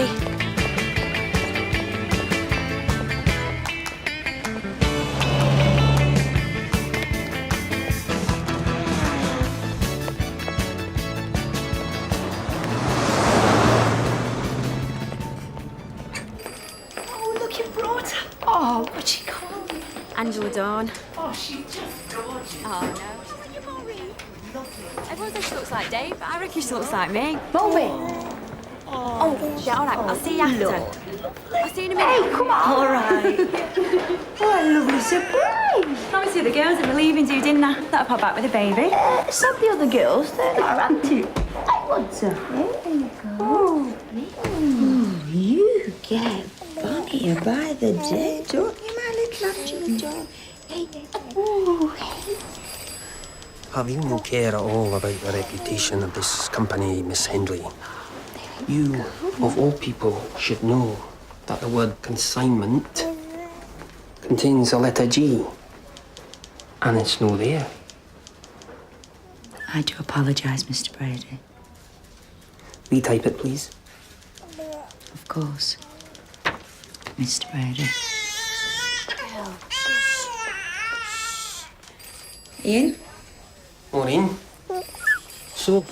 Easy. Oh, look, you brought her. Oh, what'd she call you? Angela Dawn. Oh, she's just gorgeous. Oh, no. She's like your Maureen. Everyone says she looks like Dave, but I reckon she looks like me. Maureen. Oh, yeah, all right. I'll see you after. I'll see you in a minute. Hey, come on. All right. What a lovely surprise. Obviously, the girls are leaving too, didn't I? That'll pop back with a baby. Some of the other girls, they're not around too. I want to. There you go. Oh, you get funnier by the day, don't you, my little Angela Dawn? Hey, oh, hey. Have you no care at all about the reputation of this company, Miss Hendley? You, of all people, should know that the word consignment contains a letter G, and it's no there. I do apologise, Mr. Brady. Retype it, please. Of course. Mr. Brady. Ian? Maureen? So,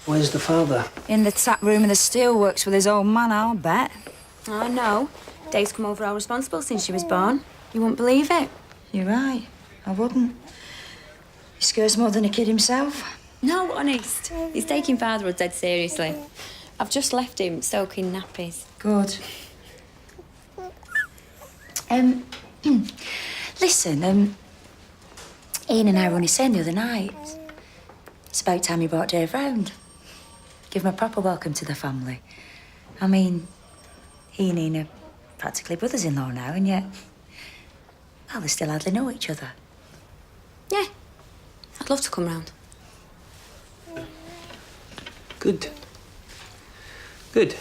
where's the father? In the tap room of the steelworks with his old man, I'll bet. Oh, no. Dave's come over all responsible since she was born. You wouldn't believe it. You're right. I wouldn't. He scares more than a kid himself. No, honest. He's taking fatherhood dead seriously. I've just left him soaking nappies. Good. Listen, Ian and I were only saying the other night. It's about time you brought Dave round. Give him a proper welcome to the family. I mean, he and Ian are practically brothers-in-law now, and yet, well, they still hardly know each other. Yeah. I'd love to come round. Good. Good.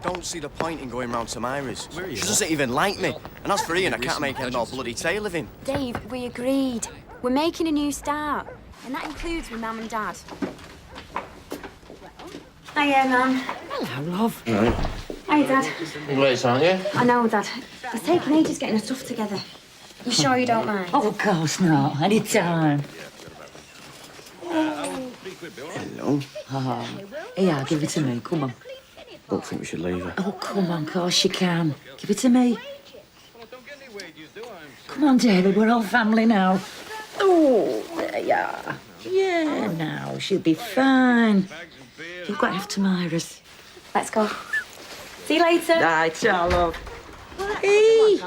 Don't see the point in going round to Myra's. She doesn't even like me. And as for Ian, I can't make head nor bloody tail of him. Dave, we agreed. We're making a new start. And that includes with Mum and Dad. Hiya, Mum. Hello, love. Right. Hiya, Dad. You're late, aren't you? I know, Dad. It's taken ages getting us stuff together. You sure you don't mind? Oh, of course not. Any time. Hello. Oh, here, give it to me. Come on. Don't think we should leave her. Oh, come on, of course you can. Give it to me. Come on, David, we're all family now. Oh, there you are. Yeah, now, she'll be fine. You've got after Myra's. Let's go. See you later. Right, ciao, love. Hey.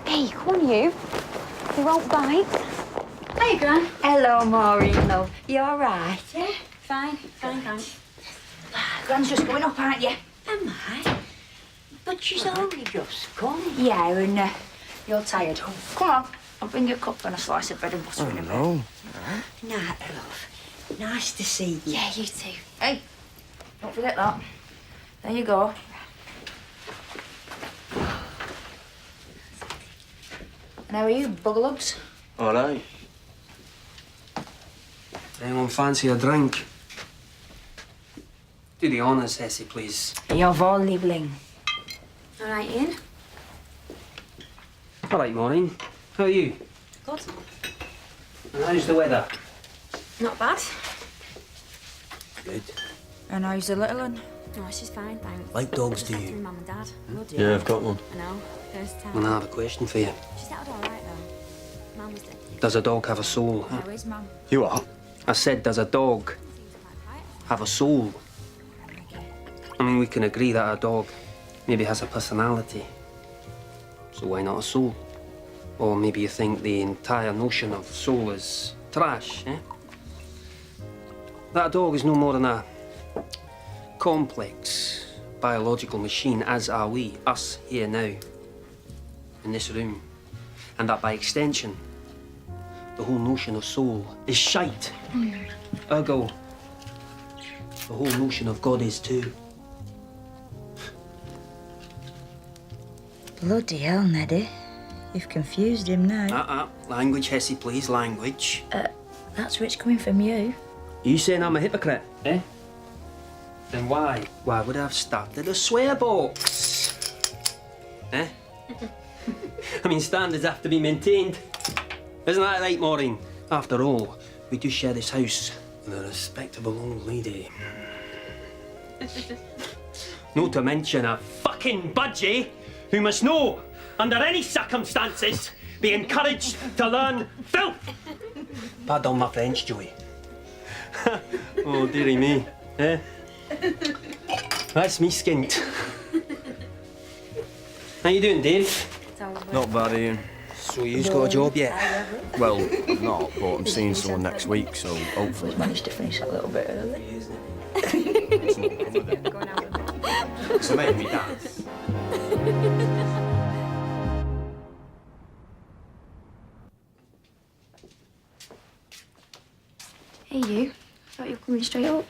Hey, come on, you. They won't bite. Hey, Gran. Hello, Maureen, love. You all right? Yeah, fine, fine. Gran's just going up, aren't you? Am I? But she's only just come. Yeah, and you're tired. Oh, come on. I'll bring you a cup and a slice of bread and butter in a bit. No. Night, love. Nice to see you. Yeah, you too. Hey, don't forget that. There you go. And how are you, buggerlugs? All right. Anyone fancy a drink? Do the honours, Essie, please. Jawohl, Liebling. All right, Ian. All right, Maureen. How are you? Good. And how's the weather? Not bad. Good. And how's the little one? No, she's fine, thanks. Like dogs, Just do left you? with Mum and Dad. Would you? Yeah, I've got one. I know. First time. Well, I have a question for you. She settled all right, though. Mum was dead. Does a dog have a soul? Huh? How is Mum? You are? I said, does a dog have a soul? I mean, we can agree that a dog maybe has a personality. So why not a soul? Or maybe you think the entire notion of soul is trash, eh? That dog is no more than a complex biological machine, as are we, us here now, in this room. And that by extension, the whole notion of soul is shite. Ergo, the whole notion of God is too. Bloody hell, Neddy. You've confused him now. Language, Hessie, please, language. That's rich coming from you. You saying I'm a hypocrite, eh? Then why? Why would I have started a swear box? Eh? I mean, standards have to be maintained. Isn't that right, Maureen? After all, we do share this house with a respectable old lady. Not to mention a fucking budgie who must know, under any circumstances, be encouraged to learn filth. Pardon my French, Joey. Oh, dearie me. Eh? That's me skint. How you doing, Dave? Not bad, Ian. So you've got a job yet? Well, I'm not, but I'm seeing someone next week, so hopefully. Managed to finish a little bit early. So make me dance. Hey, you. Thought you were coming straight up.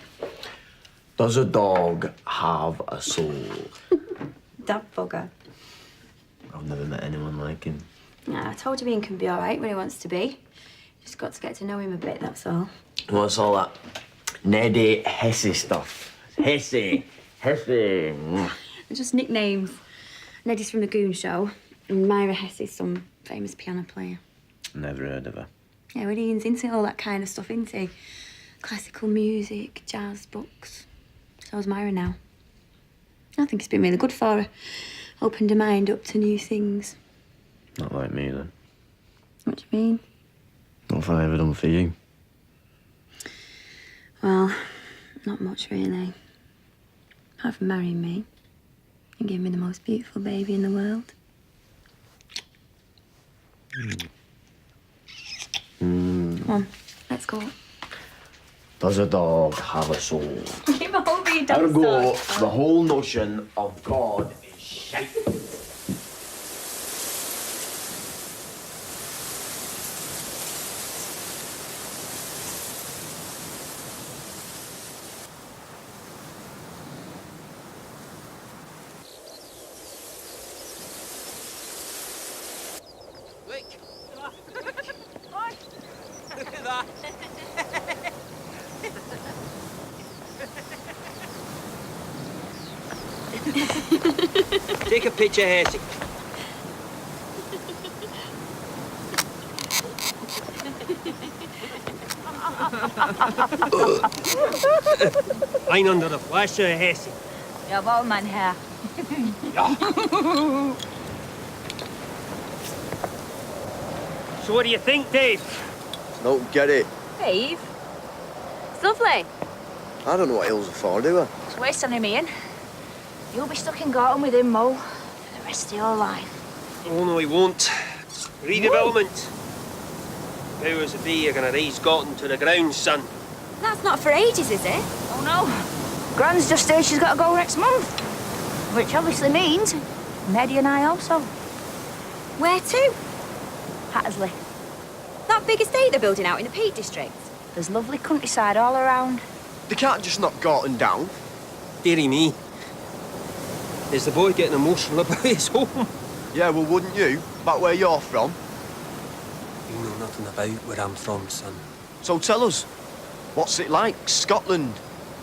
Does a dog have a soul? Dog bugger. I've never met anyone like him. Nah, I told you Ian can be all right when he wants to be. Just got to get to know him a bit, that's all. What's all that Neddy Hesse stuff? Hesse. They're just nicknames. Neddy's from the Goon Show, and Myra Hesse's some famous piano player. Never heard of her. Yeah, well, Ian's into all that kind of stuff, isn't he? Classical music, jazz, books. So's Myra now. I think it's been really good for her. Opened her mind up to new things. Not like me, then. What do you mean? What have I ever done for you? Well, not much, really. Apart from marrying me and giving me the most beautiful baby in the world. Come on, let's go. Does a dog have a soul? Keep on hold your dog. Ergo, the whole notion of God is shite. Look at that. Take a picture, Hesse. I'm under the flash of Hesse. Jawohl, mein Herr. So what do you think, Dave? Don't get it. Dave? It's lovely. I don't know what hills are for, do I? It's waste on him, Ian. You'll be stuck in Gorton with him, Mo, for the rest of your life. Oh, no, he won't. Redevelopment. Powers that be are going to raise Gorton to the ground, son. That's not for ages, is it? Oh, no. Gran's just said she's got to go next month. Which obviously means Neddy and I also. Where to? Hattersley. That big estate they're building out in the Peak District. There's lovely countryside all around. They can't just knock Gorton down. Dearie me. Is the boy getting emotional about his home? Yeah, well, wouldn't you? Back where you're from. You know nothing about where I'm from, son. So tell us, what's it like, Scotland?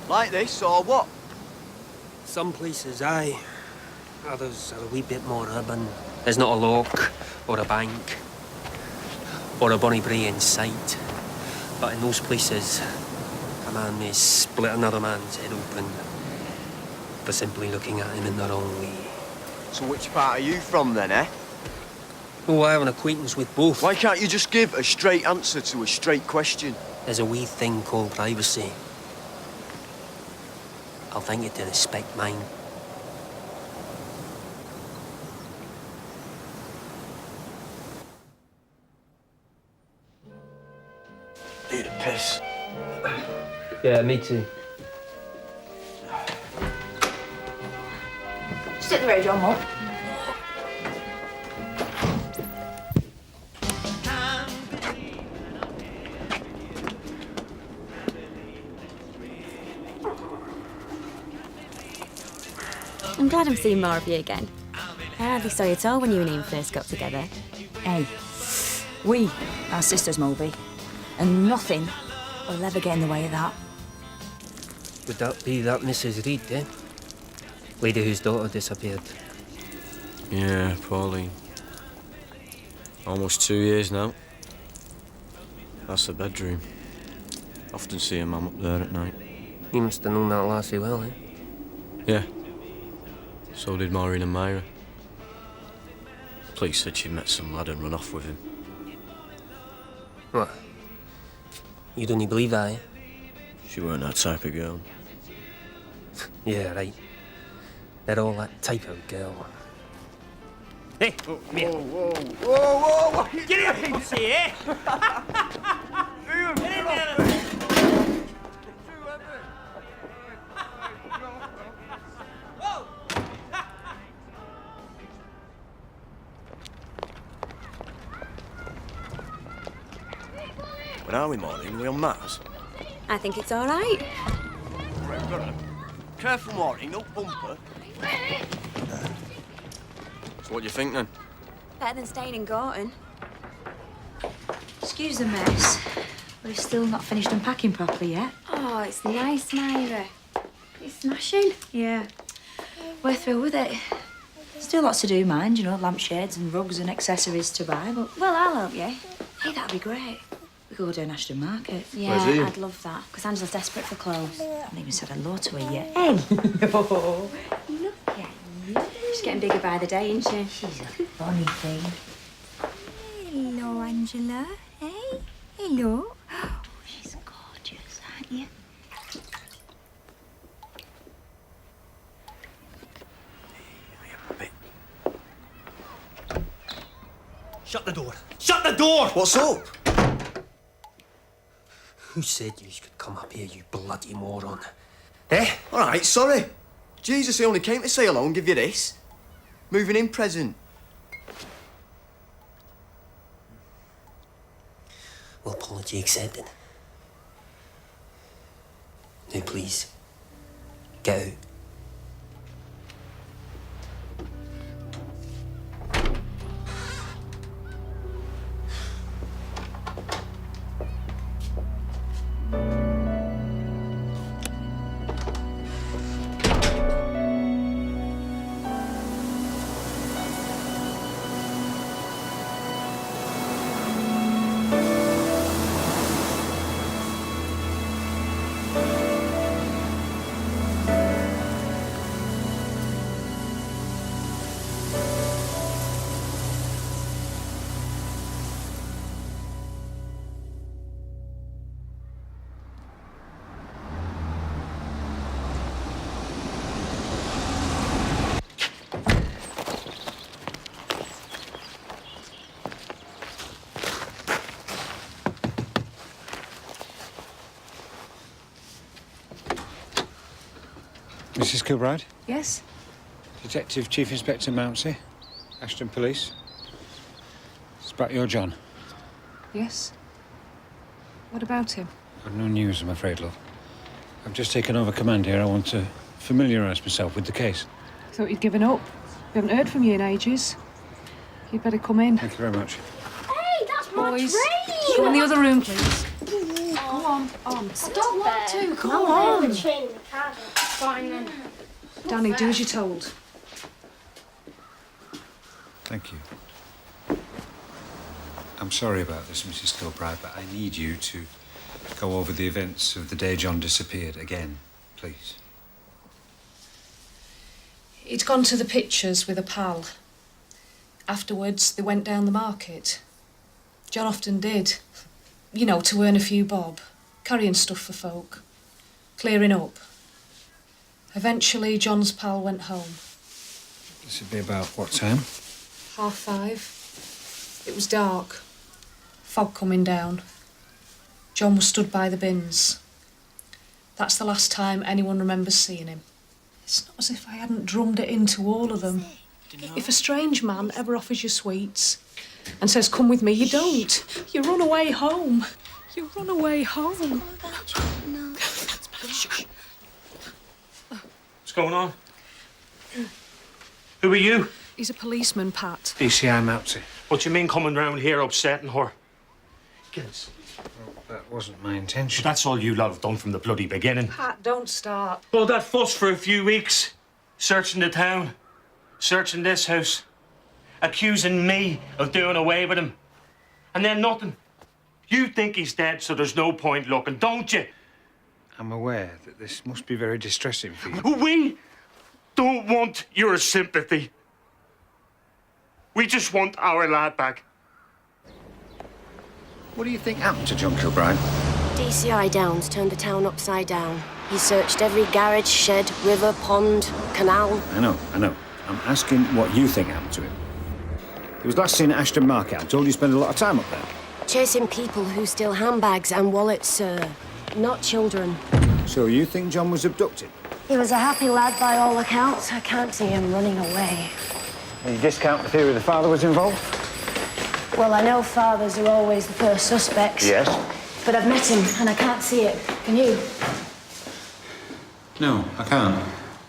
Like this, or what? Some places, aye. Others are a wee bit more urban. There's not a lock, or a bank, or a bonny brae in sight. But in those places, a man may split another man's head open for simply looking at him in the wrong way. So which part are you from, then, eh? Oh, I have an acquaintance with both. Why can't you just give a straight answer to a straight question? There's a wee thing called privacy. I'll thank you to respect mine. Need a piss. Yeah, me too. Just hit the radio, Mo. I'm glad I'm seeing more of you again. I hardly saw you at all when you and Ian first got together. Hey, we are sisters, Moby, and nothing will ever get in the way of that. Would that be that Mrs. Reed, eh? Lady whose daughter disappeared. Yeah, Pauline. Almost 2 years now. That's the bedroom. Often see her mum up there at night. You must have known that lassie well, eh? Yeah. So did Maureen and Myra. Police said she'd met some lad and run off with him. What? You don't believe that, eh? She weren't that type of girl. Yeah, right. They're all that type of girl. Hey! Come here. Whoa! Get here, Hinsey, eh? Get in there! Where are we, Maureen? Are we on Mars? I think it's all right. Right, we've got her. Careful, Maureen, no bumper. So what do you think, then? Better than staying in Gorton. Excuse the mess. We're still not finished unpacking properly yet. Oh, it's nice, Myra. It's smashing. Yeah. We're through with it. Still lots to do, mind, you know, lampshades and rugs and accessories to buy, but... Well, I'll help you. Hey, that'd be great. We could go down Ashton Market. Yeah, I'd love that. Because Angela's desperate for clothes. I haven't even said hello to her yet. Hello. Look at you. She's getting bigger by the day, isn't she? She's a funny thing. Hello, Angela. Hey, hello. Oh, she's gorgeous, aren't you? Shut the door! Shut the door! What's up? Who said you could come up here, you bloody moron? Eh? All right, sorry. Jesus, I only came to say hello and give you this. Moving in present. Well, apology accepted. Now, please, get out. Mrs. Kilbride? Yes? Detective Chief Inspector Mounsey, Ashton Police. It's about your John. Yes? What about him? I've no news, I'm afraid, love. I've just taken over command here. I want to familiarise myself with the case. Thought you'd given up. We haven't heard from you in ages. You'd better come in. Thank you very much. Hey, that's my Boys, train! go in the other room, please. Go on. Stop there. Come on. Change the car. Fine then. Danny, do as you're told. Thank you. I'm sorry about this, Mrs. Kilbride, but I need you to go over the events of the day John disappeared again, please. He'd gone to the pictures with a pal. Afterwards, they went down the market. John often did. You know, to earn a few bob. Carrying stuff for folk. Clearing up. Eventually, John's pal went home. This would be about what time? 5:30. It was dark. Fog coming down. John was stood by the bins. That's the last time anyone remembers seeing him. It's not as if I hadn't drummed it into all of them. If a strange man ever offers you sweets and says, come with me, you don't. You run away home. You run away home. What's going on? Who are you? He's a policeman, Pat. DCI Mounsey. What do you mean coming round here upsetting her? Get us. That wasn't my intention. That's all you lot have done from the bloody beginning. Pat, don't start. Well, that fuss for a few weeks, searching the town, searching this house, accusing me of doing away with him, and then nothing. You think he's dead, so there's no point looking, don't you? I'm aware that this must be very distressing for you. We don't want your sympathy. We just want our lad back. What do you think happened to John Kilbride? DCI Downs turned the town upside down. He searched every garage, shed, river, pond, canal. I know. I'm asking what you think happened to him. He was last seen at Ashton Market. I'm told you spend a lot of time up there. Chasing people who steal handbags and wallets, sir. Not children. So you think John was abducted? He was a happy lad by all accounts. I can't see him running away. And you discount the theory the father was involved? Well, I know fathers are always the first suspects. Yes. But I've met him and I can't see it. Can you? No, I can't.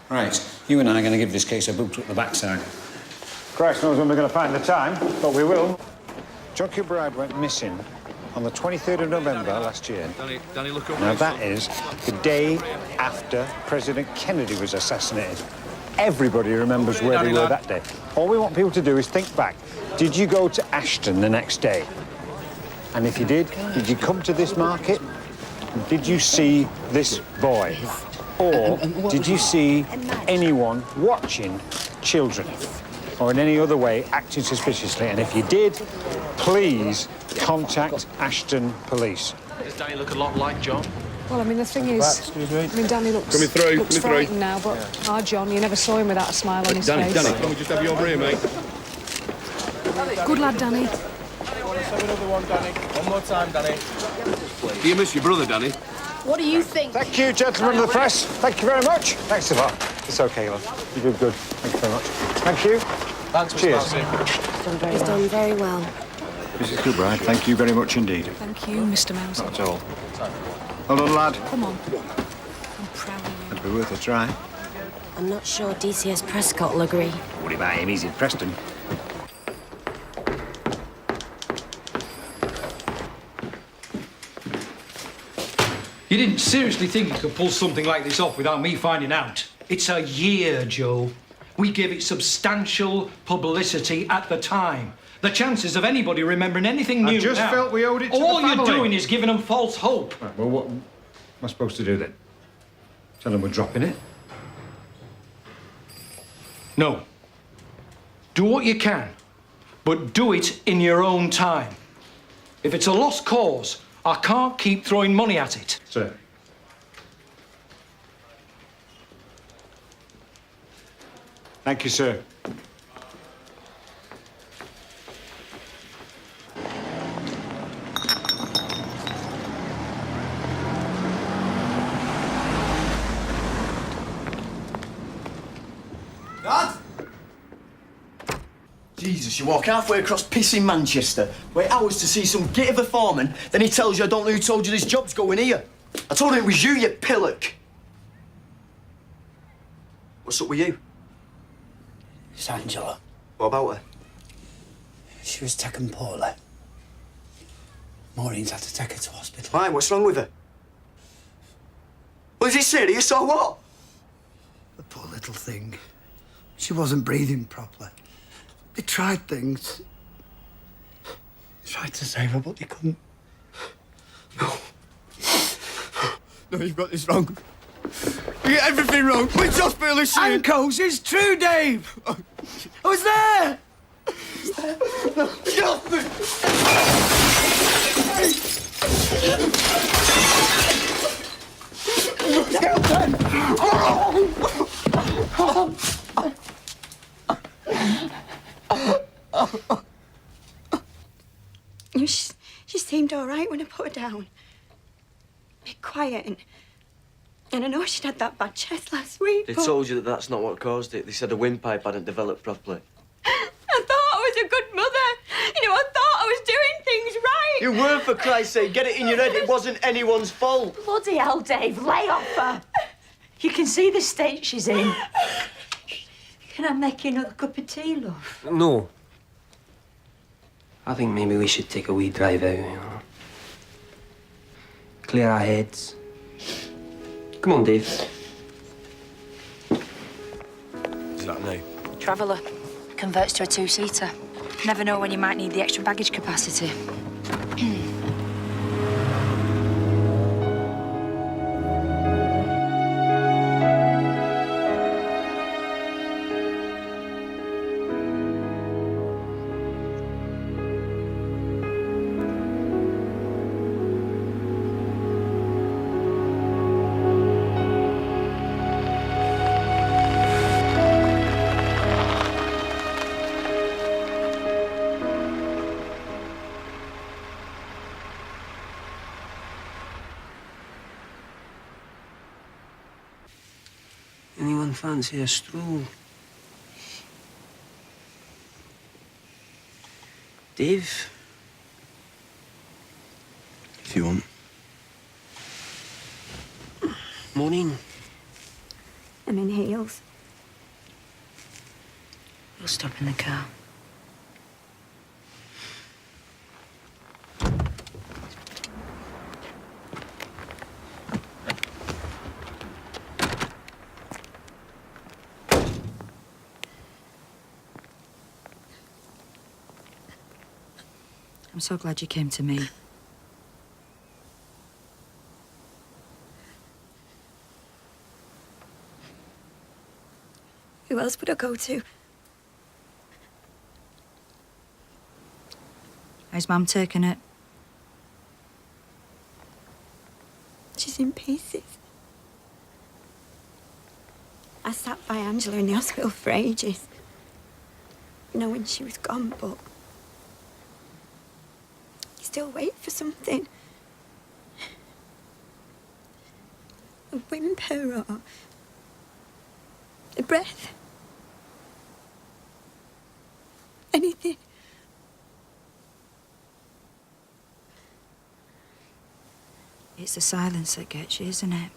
Right, you and I are going to give this case a boot up the backside. Christ knows when we're going to find the time, but we will. John Kilbride went missing on the 23rd of November last year. Danny, look up. Now, that is the day after President Kennedy was assassinated. Everybody remembers where they were that day. All we want people to do is think back. Did you go to Ashton the next day? And if you did you come to this market? Did you see this boy? Or did you see anyone watching children? Or in any other way acting suspiciously? And if you did, please contact Ashton Police. Does Danny look a lot like John? Well, I mean, the thing is... I mean, Danny looks frightened now, but our John, you never saw him without a smile on his face. Danny, can we just have you over here, mate? Good lad, Danny. Let's have another one, Danny. One more time, Danny. Do you miss your brother, Danny? What do you think? Thank you, gentlemen of the press. Thank you very much. Thanks a lot. It's okay, love. You did good. Thank you very much. Thank you. Thanks, Cheers. He's done very well. Mrs. Kilbride, thank you very much indeed. Thank you, Mr. Mouse. Not at all. Well done, lad. Come on. I'm proud of you. It'd be worth a try. I'm not sure DCS Prescott will agree. What about him? He's in Preston. You didn't seriously think you could pull something like this off without me finding out? It's a year, Joe. We gave it substantial publicity at the time. The chances of anybody remembering anything new I just now, felt we owed it to all the family. you're doing is giving them false hope. Right, well, what am I supposed to do then? Tell them we're dropping it? No. Do what you can, but do it in your own time. If it's a lost cause, I can't keep throwing money at it. Sir. Thank you, sir. Dad? Jesus, you walk halfway across pissing Manchester, wait hours to see some git of a foreman, then he tells you I don't know who told you this job's going here. I told him it was you, you pillock. What's up with you? It's Angela. What about her? She was taken poorly. Maureen's had to take her to hospital. Why? What's wrong with her? Well, is it serious or what? The poor little thing. She wasn't breathing properly. They tried things. Tried to save her, but they couldn't. No. No, you've got this wrong. You get everything wrong. Which hospital is she in? Ankles, it's true, Dave! I was there! No, get off me! She seemed all right when I put her down. A bit quiet, and I know she'd had that bad chest last week. They but told you that that's not what caused it. They said the windpipe hadn't developed properly. I thought I was a good mother. You know, I thought I was doing things right. You were, for Christ's sake. Get it in your head. It wasn't anyone's fault. Bloody hell, Dave, lay off her. You can see the state she's in. Can I make you another cup of tea, love? No. I think maybe we should take a wee drive out, you know. clear our heads. Come on, Dave. Is that new? Traveller. Converts to a two-seater. Never know when you might need the extra baggage capacity. Anyone fancy a stroll? Dave? If you want. Maureen? I'm in heels. We'll stop in the car. I'm so glad you came to me. Who else would I go to? How's Mum taking it? She's in pieces. I sat by Angela in the hospital for ages, knowing she was gone, but you still wait for something. A whimper or a breath. Anything. It's the silence that gets you, isn't it?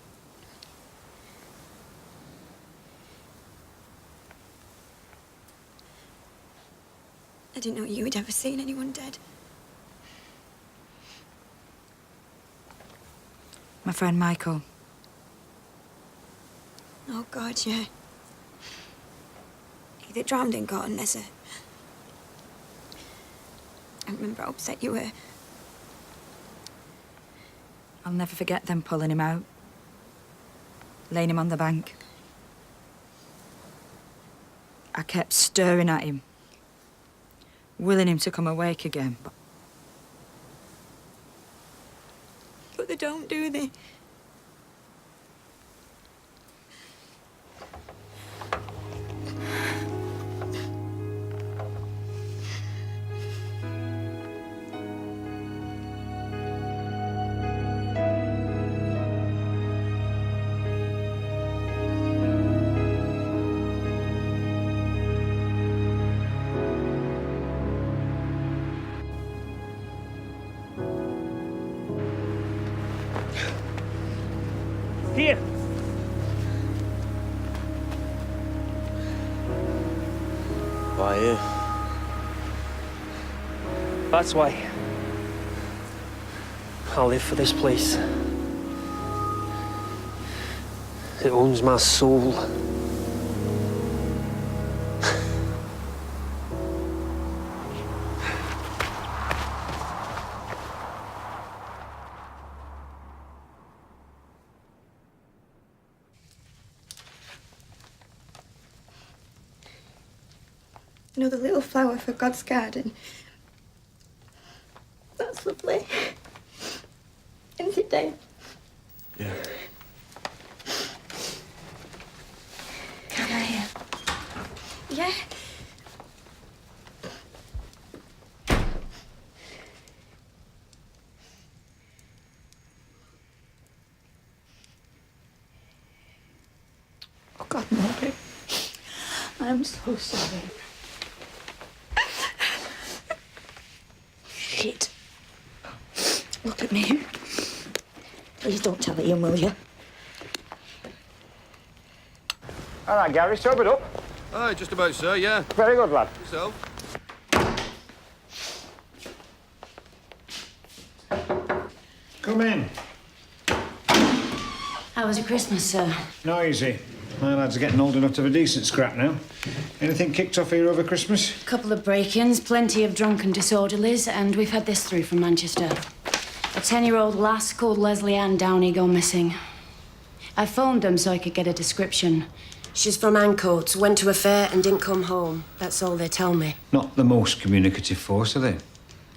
I didn't know you had ever seen anyone dead. My friend Michael. Oh, God, yeah. Either drowned in Gorton Desert. I remember how upset you were. I'll never forget them pulling him out. Laying him on the bank. I kept staring at him. Willing him to come awake again, But they don't, do they? Here. Why here? That's why. I live for this place. It owns my soul. Another little flower for God's garden. That's lovely. Isn't it, Dave? Yeah. Can I hear? Yeah. Oh, God, Mildred. I'm so sorry. shit. Look at me. Please don't tell Ian, will you? All right, Gary, sober it up. Aye, just about, sir, yeah. Very good, lad. Yourself? Come in. How was your Christmas, sir? Noisy. My lads are getting old enough to have a decent scrap now. Anything kicked off here over Christmas? A couple of break-ins, plenty of drunken disorderlies, and we've had this through from Manchester. A 10-year-old lass called Leslie Ann Downey gone missing. I phoned them so I could get a description. She's from Ancoats, went to a fair and didn't come home. That's all they tell me. Not the most communicative force, are they?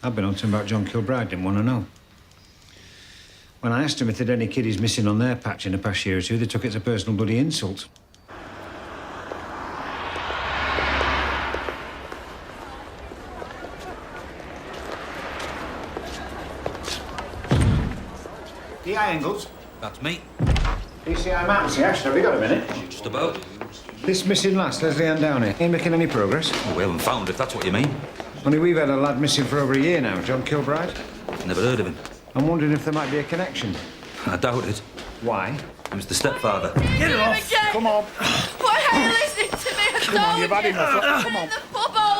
I've been on to him about John Kilbride, didn't want to know. When I asked him if there'd any kiddies missing on their patch in the past year or two, they took it as a personal bloody insult. D.I. Engels? That's me. DCI Mountains, Ash, have you got a minute? Just about. This missing lass, Leslie Ann Downey, ain't making any progress? We haven't found, if that's what you mean. Only we've had a lad missing for over a year now, John Kilbride. Never heard of him. I'm wondering if there might be a connection. I doubt it. Why? He was the stepfather. Get it off! Come on! Why are you listening to me? Come on, you've had enough. Come on.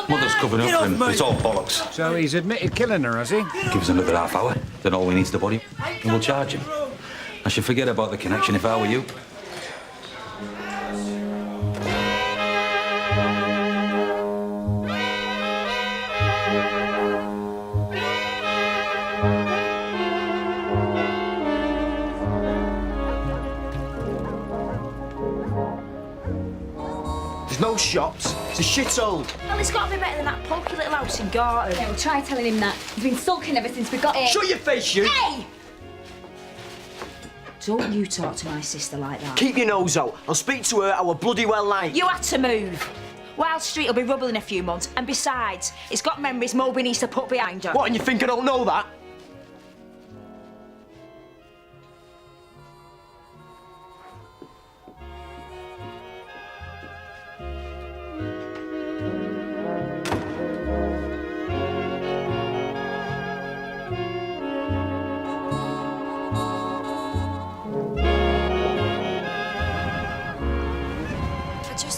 Mother's covering up for him. It's all bollocks. So he's admitted killing her, has he? Give us another half hour, then all we need's the body, and we'll charge him. I should forget about the connection if I were you. There's no shops. It's a shithole. Well, it's got to be better than that pokey little house in Garton. Yeah, well, try telling him that. He's been sulking ever since we got here. Shut your face, you! Hey! Don't you talk to my sister like that. Keep your nose out. I'll speak to her our bloody well like. You had to move. Wild Street will be rubble in a few months, and besides, it's got memories Moby needs to put behind her. What, and you think I don't know that?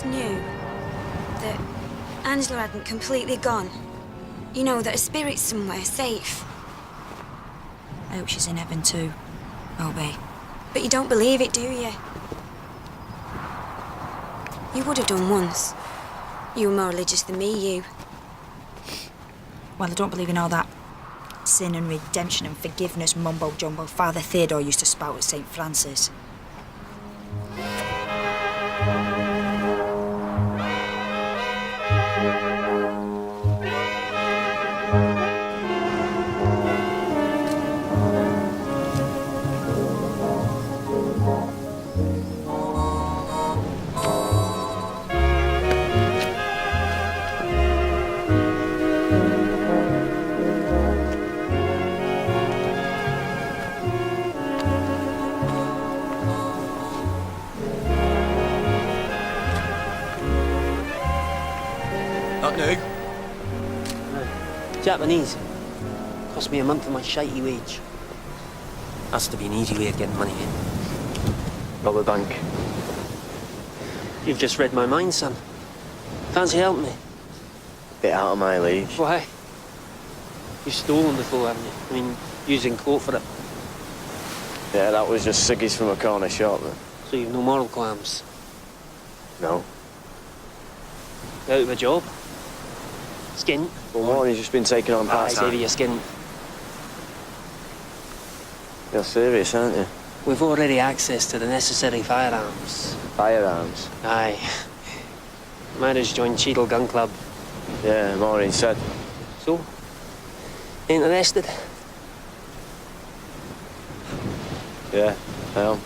Knew that Angela hadn't completely gone. You know, that her spirit's somewhere safe. I hope she's in heaven too, Moby. But you don't believe it, do you? You would have done once. You were more religious than me, you. Well, I don't believe in all that sin and redemption and forgiveness mumbo-jumbo Father Theodore used to spout at St. Francis. Not new. No. Japanese. Cost me a month of my shitey wage. Has to be an easy way of getting money in. Rob a bank. You've just read my mind, son. Fancy helping me? Bit out of my league. Why? You've stolen before, haven't you? I mean, using court for it. Yeah, that was just ciggies from a corner shop. Then. So you've no moral qualms? No. Out of a job? Skin? Well, Warren's just been taken on part-time. Save your skin. You're serious, aren't you? We've already access to the necessary firearms. Firearms? Aye. Marriage joined Cheadle Gun Club. Yeah, Maureen said. So? Interested? Yeah, I am.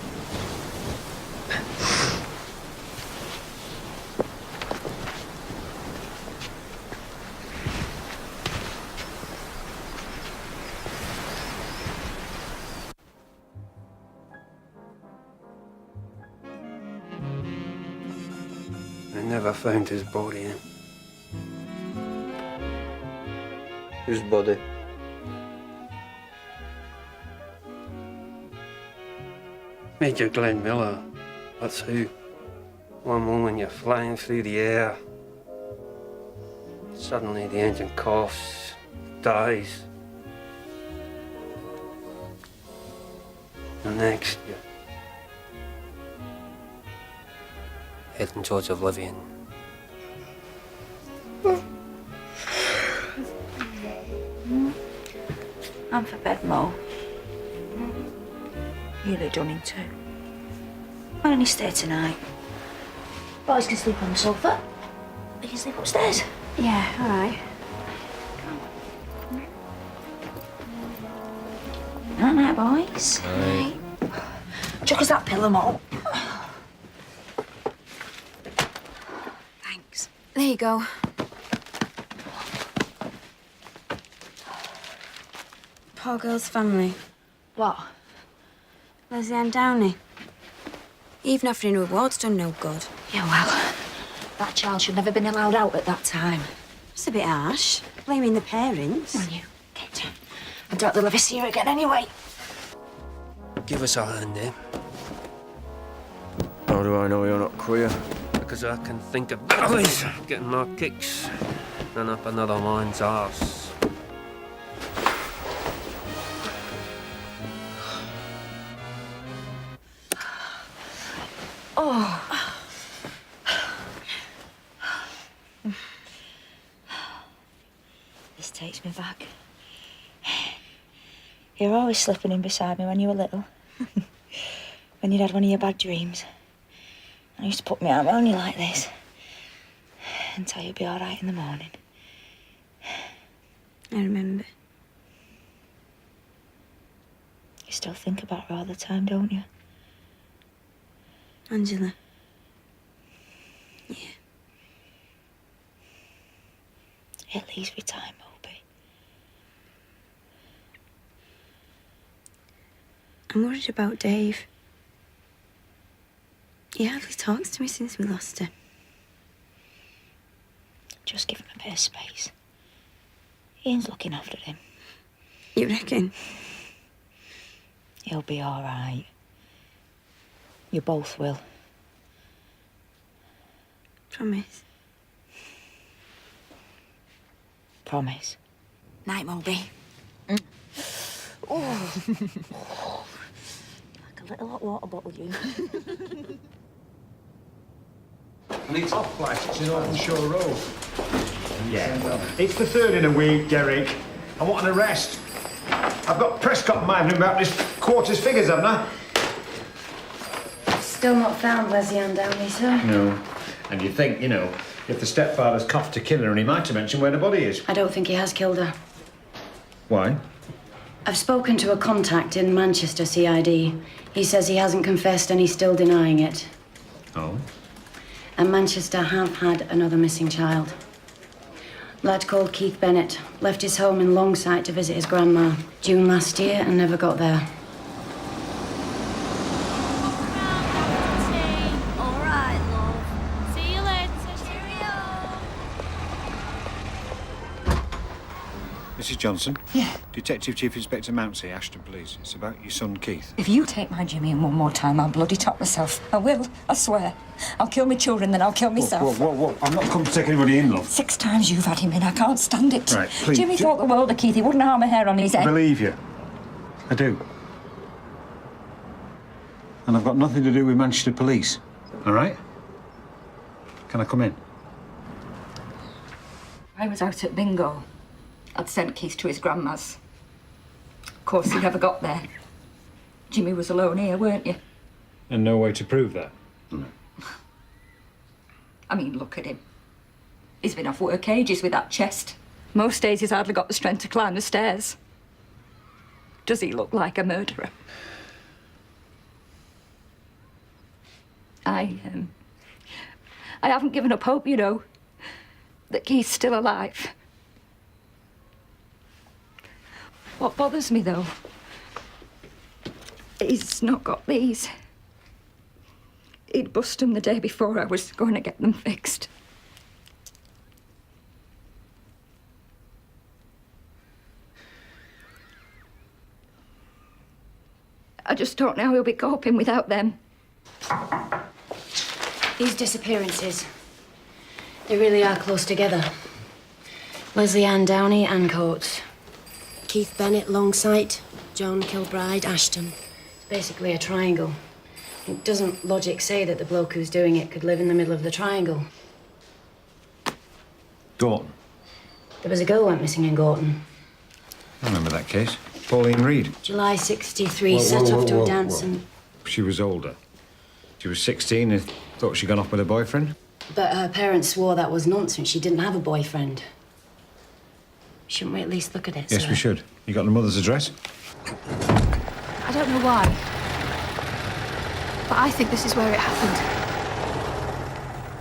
I never found his body. Whose body? Major Glenn Miller. That's who. One moment you're flying through the air. Suddenly the engine coughs, dies. The next, heading towards oblivion. I'm for bed, Mo. Nearly done in too. Why don't you stay tonight? Boys can sleep on the sofa. They can sleep upstairs. Yeah, all right. Night, night, boys. Aye. Chuck us that pillow, Mo. Thanks. There you go. Poor girl's family. What? Leslie Ann Downey. Even offering her awards done no good. Yeah, well, that child should never have been allowed out at that time. It's a bit harsh. Blaming the parents. On you. Get down. I doubt they'll ever see her again anyway. Give us a hand, eh? How do I know you're not queer? Because I can think of better ways of getting my kicks than up another man's arse. Oh. This takes me back. You were always slipping in beside me when you were little. When you'd had one of your bad dreams. I used to put my arm around you like this and tell you you'd be all right in the morning. I remember. You still think about her all the time, don't you? Angela. Yeah. It leaves me time, Moby. I'm worried about Dave. He hardly talks to me since we lost her. Just give him a bit of space. Ian's looking after him. You reckon? He'll be all right. You both will. Promise. Promise. Night, Moby. Oh. Like a little hot water bottle, you. And it's off lights in Open Shore Road. Yeah, it's the third in a week, Derek. I want an arrest. I've got Prescott minding about this quarter's figures, haven't I? Still not found Leslie Ann Downey, sir. No. And you think, you know, if the stepfather's coughed to kill her, and he might have mentioned where the body is. I don't think he has killed her. Why? I've spoken to a contact in Manchester CID. He says he hasn't confessed and he's still denying it. Oh? And Manchester have had another missing child. Lad called Keith Bennett left his home in Longsight to visit his grandma June last year and never got there. All right, love. See you later. Cheerio. Mrs. Johnson? Yeah? Detective Chief Inspector Mountsie, Ashton Police. It's about your son, Keith. If you take my Jimmy in one more time, I'll bloody top myself. I will, I swear. I'll kill my children, then I'll kill myself. Whoa. I'm not come to take anybody in, love. 6 times you've had him in. I can't stand it. Right, please. Jimmy thought the world of Keith. He wouldn't harm a hair on his I head. believe you. I do. And I've got nothing to do with Manchester Police. All right? Can I come in? I was out at bingo. I'd sent Keith to his grandma's. Of course, he never got there. Jimmy was alone here, weren't you? And no way to prove that. I mean, look at him. He's been off work ages with that chest. Most days he's hardly got the strength to climb the stairs. Does he look like a murderer? I haven't given up hope, you know, that Keith's still alive. What bothers me, though, he's not got these. He'd bust them the day before I was going to get them fixed. I just don't know how he'll be coping without them. These disappearances, they really are close together. Leslie Ann Downey, Ann Coates. Keith Bennett, Longsight. John Kilbride, Ashton. It's basically a triangle. Doesn't logic say that the bloke who's doing it could live in the middle of the triangle? Gorton. There was a girl went missing in Gorton. I remember that case. Pauline Reed. July 63, Whoa, whoa, set whoa, off to whoa, a dance whoa. and... She was older. She was 16 and thought she'd gone off with a boyfriend. But her parents swore that was nonsense. She didn't have a boyfriend. Shouldn't we at least look at it, Yes, sir? we should. You got the mother's address? I don't know why, but I think this is where it happened.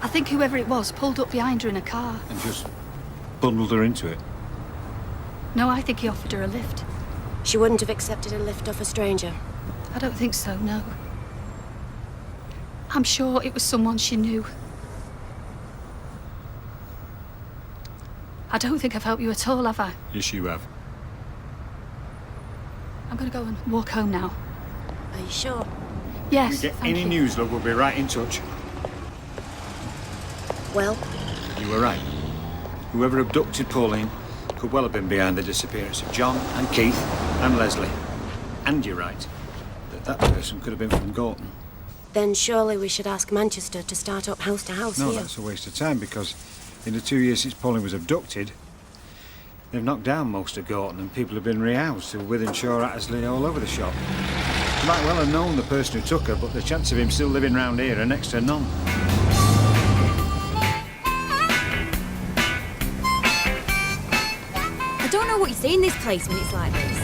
I think whoever it was pulled up behind her in a car. And just bundled her into it. No, I think he offered her a lift. She wouldn't have accepted a lift off a stranger. I don't think so, no. I'm sure it was someone she knew. I don't think I've helped you at all, have I? Yes, you have. I'm going to go and walk home now. Are you sure? Yes, If we get thank any you. news, love, we'll be right in touch. Well? You were right. Whoever abducted Pauline could well have been behind the disappearance of John and Keith and Leslie. And you're right, that person could have been from Gorton. Then surely we should ask Manchester to start up house to house No, here. that's a waste of time because in the 2 years since Pauline was abducted, they've knocked down most of Gorton and people have been rehoused to Within Shore, Attersley, all over the shop. You might well have known the person who took her, but the chance of him still living round here are next to none. I don't know what you say in this place when it's like this.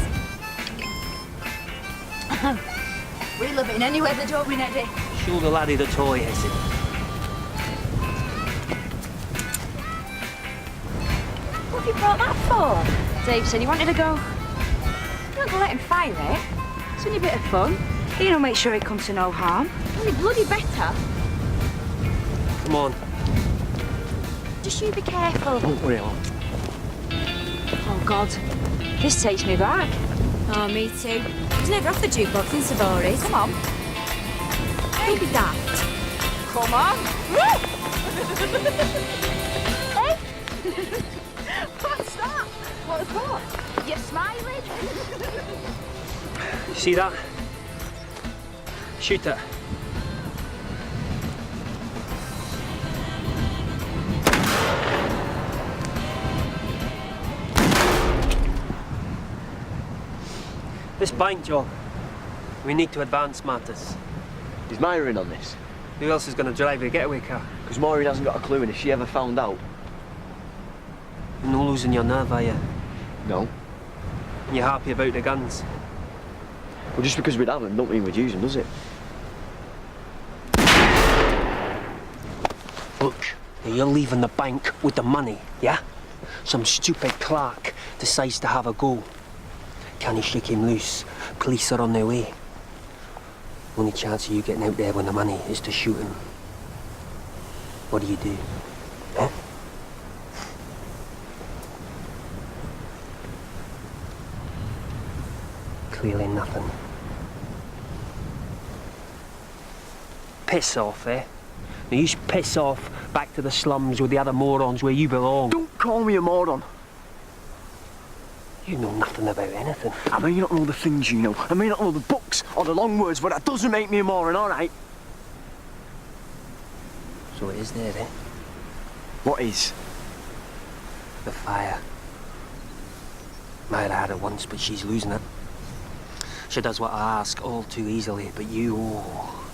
We love it in any weather, don't we, Neddy? Show the laddie the toy, Hissy. What have you brought that for? Dave said he wanted to go. You're not gonna let him fire it. It's only a bit of fun. You know, make sure it comes to no harm. Only bloody better. Come on. Just you be careful. Don't worry, Al. Oh, God. This takes me back. Oh, me too. I was never off the jukebox in Savory's. Come on. Don't be daft. Come on. Hey! What's that? What's that? You're smiling. You see that? Shoot it. This bank job, we need to advance matters. Is Myra in on this? Who else is going to drive a getaway car? Because Maureen hasn't got a clue, and if she ever found out... You're not losing your nerve, are you? No. You're happy about the guns? Well, just because we'd have them, don't mean we'd use them, does it? Look, you're leaving the bank with the money, yeah? Some stupid clerk decides to have a go. Can you shake him loose? Police are on their way. Only chance of you getting out there with the money is to shoot him. What do you do? Huh? Clearly nothing. Piss off, eh? Now you just piss off back to the slums with the other morons where you belong. Don't call me a moron. You know nothing about anything. I may not know the things you know. I may not know the books or the long words, but that doesn't make me a moron, all right? So it is there, eh? What is? The fire. Myra had it once, but she's losing it. She does what I ask all too easily, but you, oh,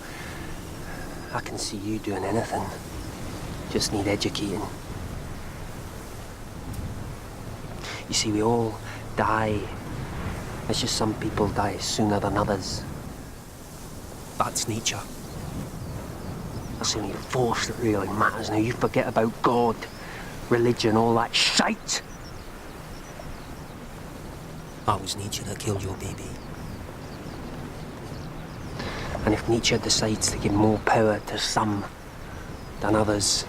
I can see you doing anything. Just need educating. You see, we all die. It's just some people die sooner than others. That's nature. That's the only force that really matters. Now you forget about God, religion, all that shite. That was nature that killed your baby. And if nature decides to give more power to some than others,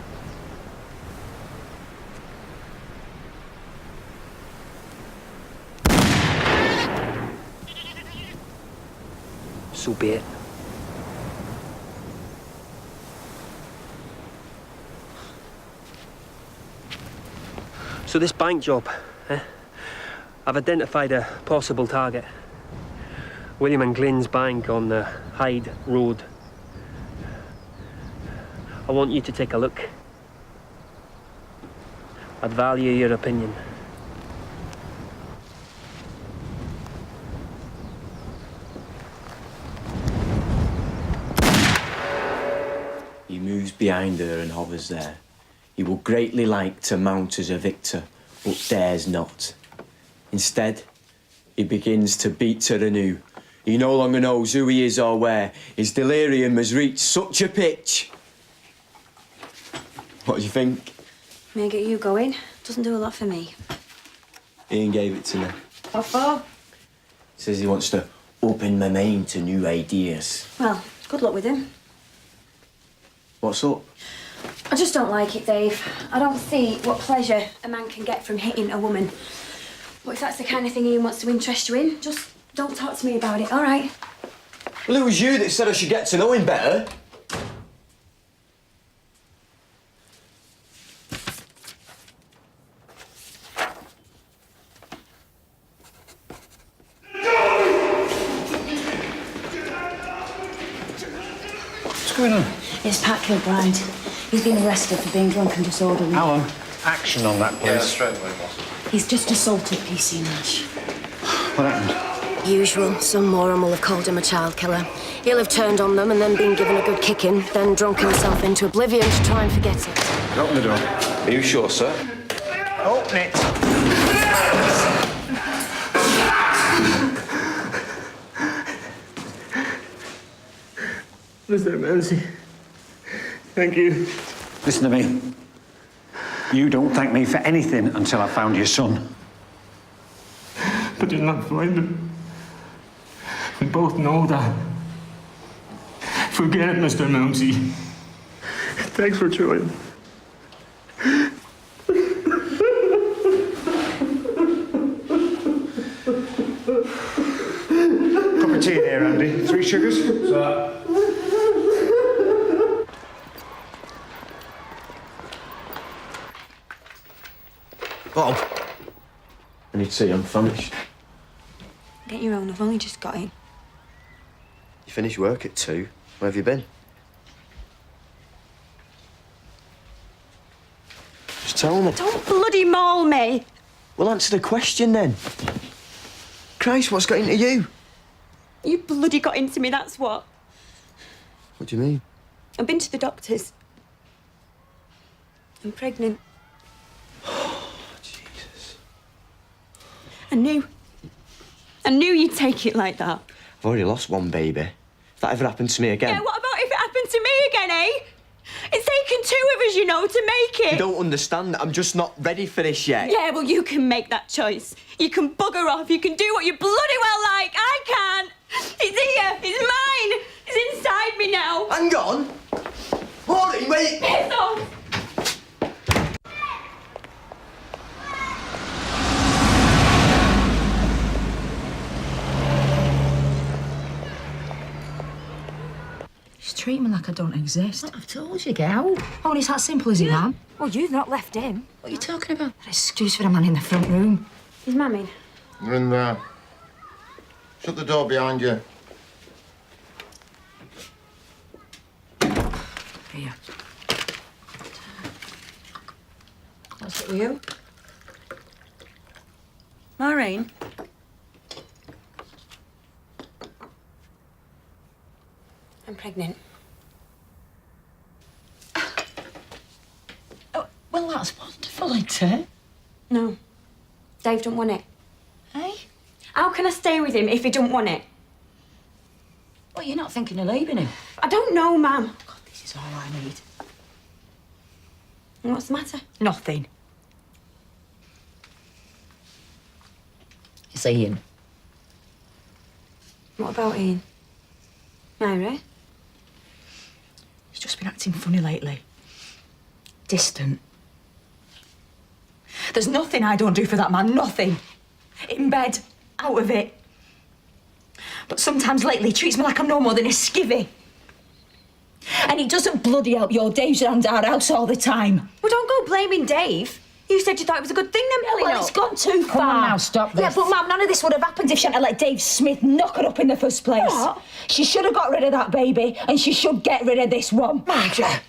so be it. So this bank job, I've identified a possible target. William and Glyn's bank on the Hyde Road. I want you to take a look. I'd value your opinion. He moves behind her and hovers there. He would greatly like to mount as a victor, but dares not. Instead, he begins to beat her anew. He no longer knows who he is or where. His delirium has reached such a pitch. What do you think? May I get you going? Doesn't do a lot for me. Ian gave it to me. What for? Says he wants to open my mind to new ideas. Well, good luck with him. What's up? I just don't like it, Dave. I don't see what pleasure a man can get from hitting a woman. But if that's the kind of thing Ian wants to interest you in, just don't talk to me about it, all right? Well, it was you that said I should get to know him better. What's going on? It's Pat Kilbride. He's been arrested for being drunk and disorderly. Alan, action on that, please. Yeah, straight away, boss. He's just assaulted PC Nash. What happened? Usual. Some moron will have called him a child killer. He'll have turned on them and then been given a good kicking, then drunk himself into oblivion to try and forget it. Open the door. Are you sure, sir? Open it. Mr. Ramsey, thank you. Listen to me. You don't thank me for anything until I found your son. But you'll not find him. We both know that. Forget it, Mr. Ramsey. Thanks for trying. Cup of tea there, Andy. 3 sugars? Sir. Bob. I need tea, I'm famished. Get your own, I've only just got in. You finish work at 2. Where have you been? Just tell me. Don't bloody maul me! Well, answer the question then. Christ, what's got into you? You bloody got into me, that's what. What do you mean? I've been to the doctors. I'm pregnant. Jesus. I knew you'd take it like that. I've already lost one baby. If that ever happened to me again... Yeah, what about if it happened to me again, eh? It's taken 2 of us, you know, to make it. You don't understand. I'm just not ready for this yet. Yeah, well, you can make that choice. You can bugger off. You can do what you bloody well like. I can't. It's here. It's mine. It's inside me now. Hang on. Maureen, wait. Piss off. She's treating me like I don't exist. What, I've told you, girl. Oh, and it's that simple, is it, ma'am? Well, you've not left him. What are you talking about? An excuse for a man in the front room. Is Mum in? You're in there. Shut the door behind you. Here. What's it with you? Maureen? I'm pregnant. Oh, well, that's wonderful, isn't it? No. Dave don't want it. Hey? How can I stay with him if he don't want it? Well, you're not thinking of leaving him. I don't know, Mum. God, this is all I need. What's the matter? Nothing. It's Ian. What about Ian? Myra? He's just been acting funny lately. Distant. There's nothing I don't do for that man, nothing. In bed, out of it. But sometimes lately he treats me like I'm no more than a skivvy. And he doesn't bloody help your Dave's around our house all the time. Well, don't go blaming Dave. You said you thought it was a good thing then, pulling Well, up. it's gone too far. Come on now, stop this. Yeah, but Mum, none of this would have happened if she hadn't let Dave Smith knock her up in the first place. What? She should have got rid of that baby, and she should get rid of this one. Margaret,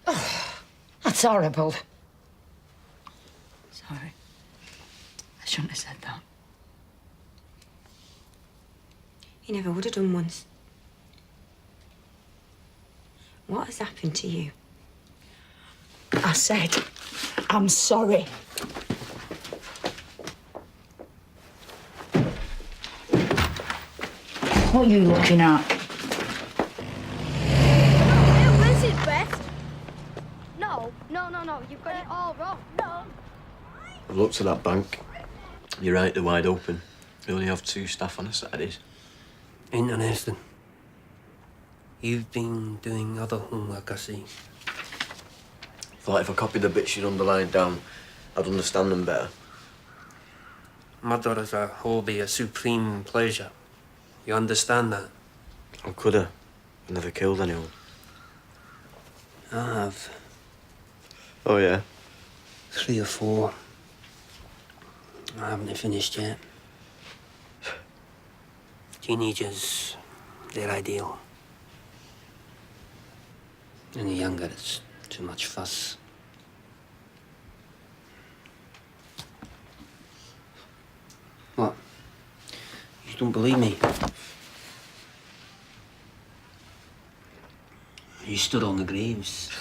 That's horrible. Sorry. I shouldn't have said that. You never would have done once. What has happened to you? I said, I'm sorry. What are you looking at? Where's it, Beth? No, you've got it all wrong. No. I've looked at that bank. You're right, they're wide open. We only have 2 staff on a Saturdays. Interesting. You've been doing other homework, I see. Thought if I copied the bits you'd underlined down, I'd understand them better. Murder is a hobby, a supreme pleasure. You understand that? I could have. I never killed anyone. I have. Oh, yeah? 3 or 4. I haven't finished yet. Teenagers, they're ideal. And the younger, it's too much fuss. What? You don't believe me? You stood on the graves.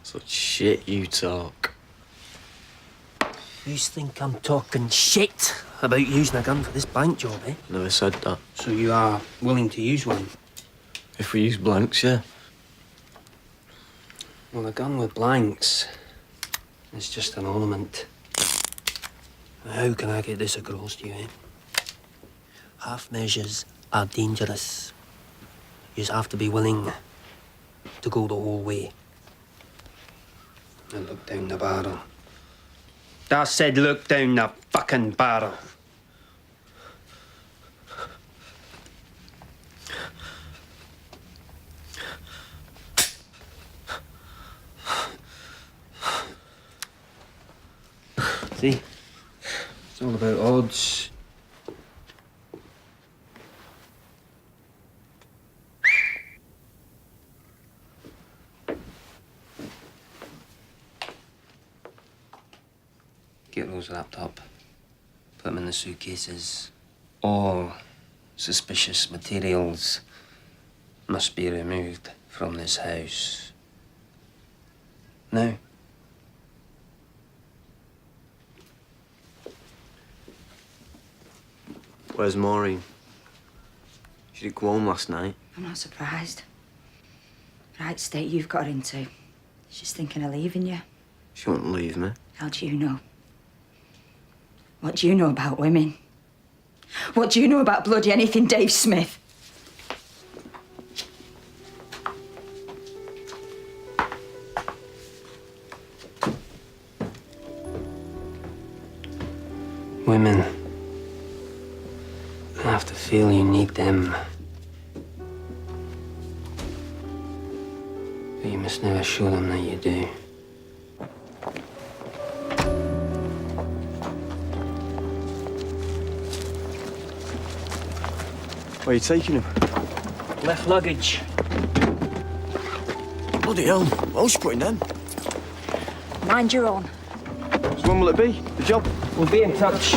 Such shit you talk. You think I'm talking shit about using a gun for this bank job, eh? Never said that. So you are willing to use one? If we use blanks, yeah. Well, a gun with blanks is just an ornament. How can I get this across to you, eh? Half measures are dangerous. You just have to be willing to go the whole way. And look down the barrel. I said look down the fucking barrel. See? It's all about odds. Get those wrapped up. Put them in the suitcases. All suspicious materials must be removed from this house. Now. Where's Maureen? She didn't go home last night. I'm not surprised. Right state you've got her into. She's thinking of leaving you. She won't leave me. How do you know? What do you know about women? What do you know about bloody anything Dave Smith? Women have to feel you need them. But you must never show them that you do. Where are you taking him? Left luggage. Bloody hell. What else you putting down? Mind your own. So when will it be? The job? We'll be in touch.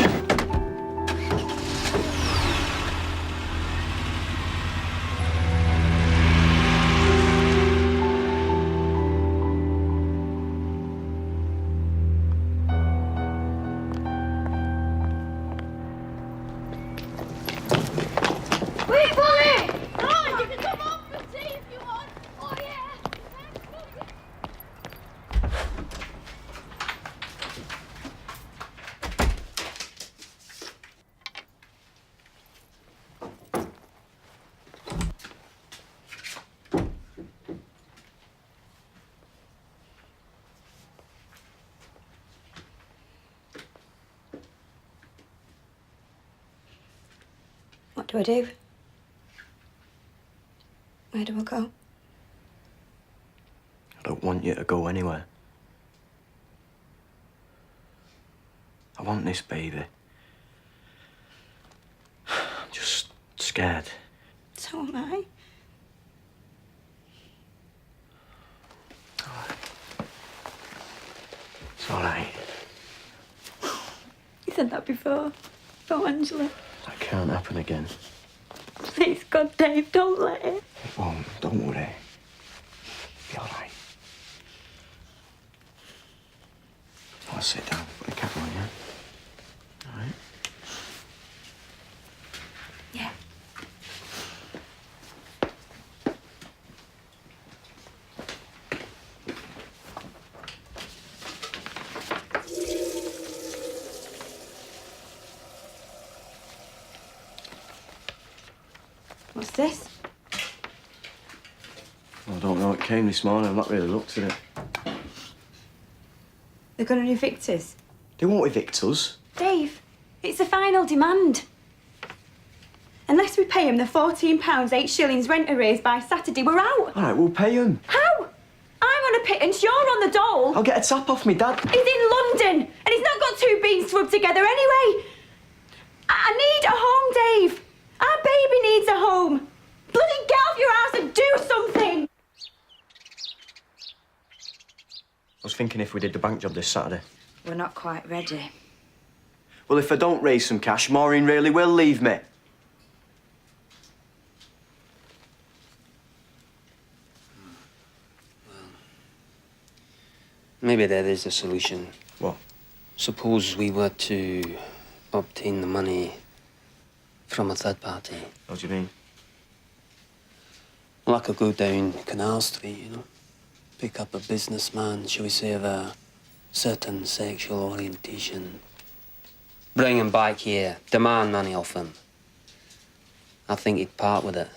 Wait, Polly! Oh, you can come on for tea if you want. Oh, yeah. What do I do? Where do I go? I don't want you to go anywhere. I want this baby. I'm just scared. So am I. said that before. About Angela. That can't happen again. Please, God, Dave, don't let it. It won't. Don't worry. Be all right. I'll sit down. Put a kettle on, yeah? All right? Yeah. What's this? I don't know. It came this morning. I've not really looked at it. They're going to evict us. They won't evict us. Dave, it's the final demand. Unless we pay him the £14, 8 shillings rent arrears by Saturday, we're out. All right, we'll pay them. How? I'm on a pittance, you're on the dole. I'll get a tap off me dad. He's in London, and he's not got 2 beans to rub together anyway. I need a home, Dave. Our baby needs a home. Bloody get off your ass and do something. I was thinking if we did the bank job this Saturday. We're not quite ready. Well, if I don't raise some cash, Maureen really will leave me. Maybe there is a solution. What? Suppose we were to obtain the money from a third party. What do you mean? Well, I could go down Canal Street, you know. Pick up a businessman, shall we say, of a certain sexual orientation. Bring him back here, demand money off him. I think he'd part with it,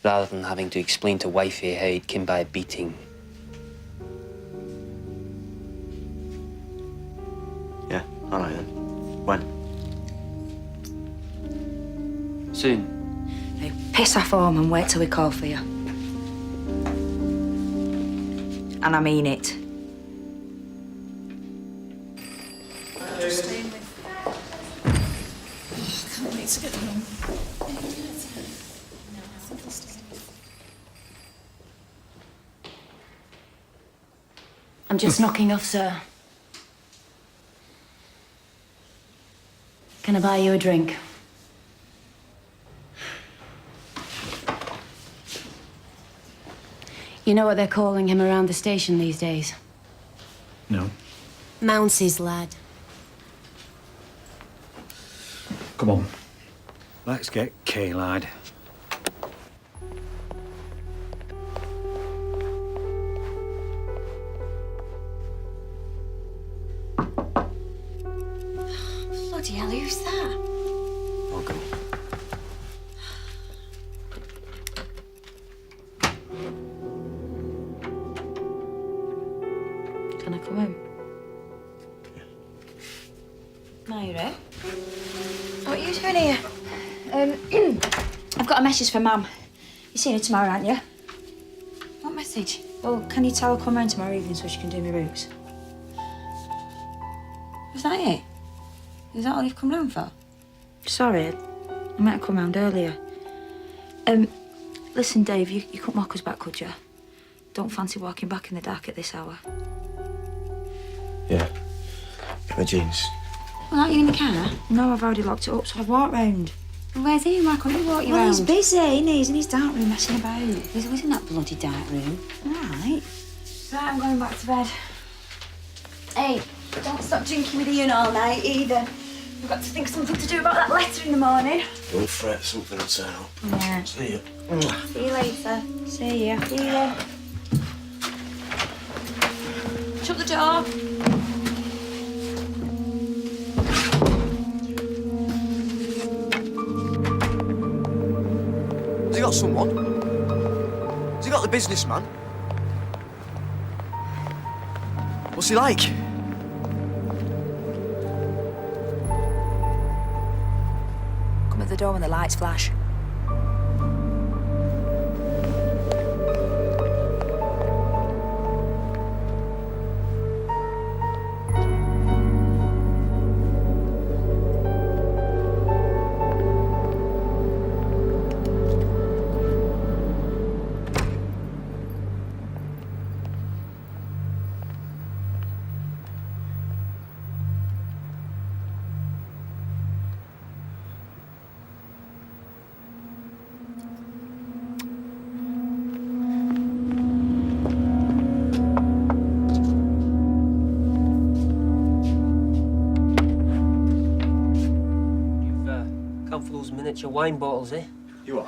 rather than having to explain to wifey how he'd came by a beating. Yeah, all right then. When? Soon. Now, piss off home and wait till we call for you. And I mean it. Can't wait to get home. I'm just knocking off, sir. Can I buy you a drink? You know what they're calling him around the station these days? No. Mounties, lad. Come on. Let's get Kay, lad. Bloody hell, who's that? I'll go. Can I come in? Myra? What are you doing here? I've got a message for Mum. You're seeing her tomorrow, aren't you? What message? Well, can you tell her come round tomorrow evening so she can do my roots? Was that it? Is that all you've come round for? Sorry, I might have come round earlier. Listen, Dave, you couldn't walk us back, could you? Don't fancy walking back in the dark at this hour. Yeah. Get my jeans. Well, aren't you in the car? No, I've already locked it up, so I've walked round. Well, where's he? Why can't he walk you Well, round? he's busy, isn't he? He's in his dark room messing about. He's always in that bloody dark room. All right. Right, I'm going back to bed. Hey, don't stop drinking with Ian all night either. We've got to think of something to do about that letter in the morning. Don't fret, something will turn up. Yeah. See you. See you later. See ya. See ya. Shut the door. Has he got someone? Has he got the businessman? What's he like? Come at the door when the lights flash. wine bottles, eh? You are?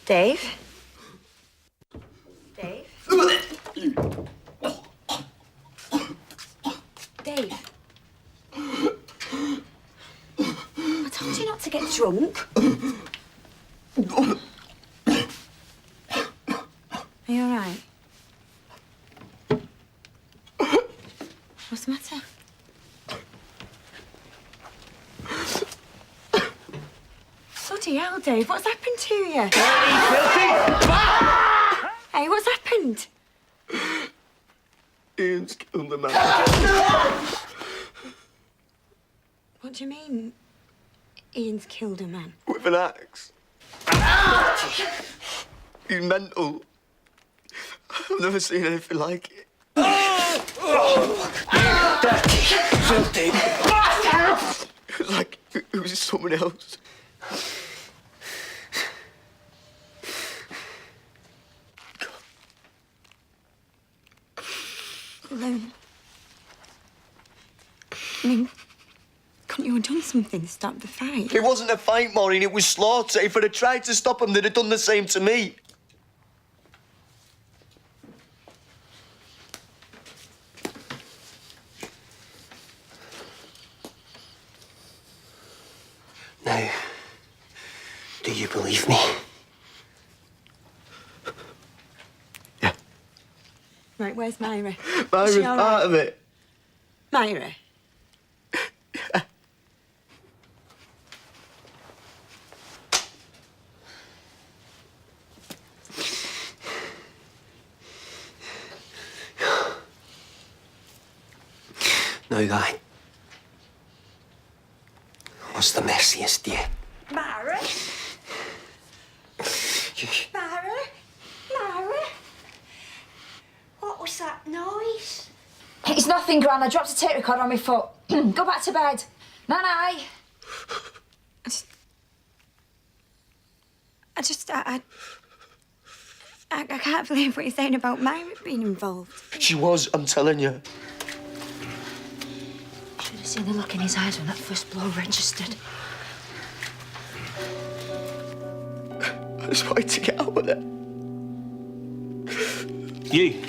Dave? Dave? Dave? I told you not to get drunk. Are you all right? What's the matter? Bloody hell, Dave, what's happened to you? Hey, what's happened? Ian's killed the man. What do you mean, Ian's killed a man? With an axe. He's mental. I've never seen anything like it. Filthy. It was like it was someone else. Alone. I mean, couldn't you have done something to stop the fight? It wasn't a fight, Maureen, it was slaughter. If I'd have tried to stop them, they'd have done the same to me. Now, do you believe me? Right, where's Myra? Myra's Is she all part right? of it. Myra? Now, Guy. What's the messiest yet? Myra? Myra? Myra? What was that noise? It's nothing, Gran. I dropped a tape recorder on my foot. Go back to bed. Night-night. I can't believe what you're saying about Myra being involved. She was, I'm telling you. Should have seen the look in his eyes when that first blow registered. I just wanted to get out of there. You.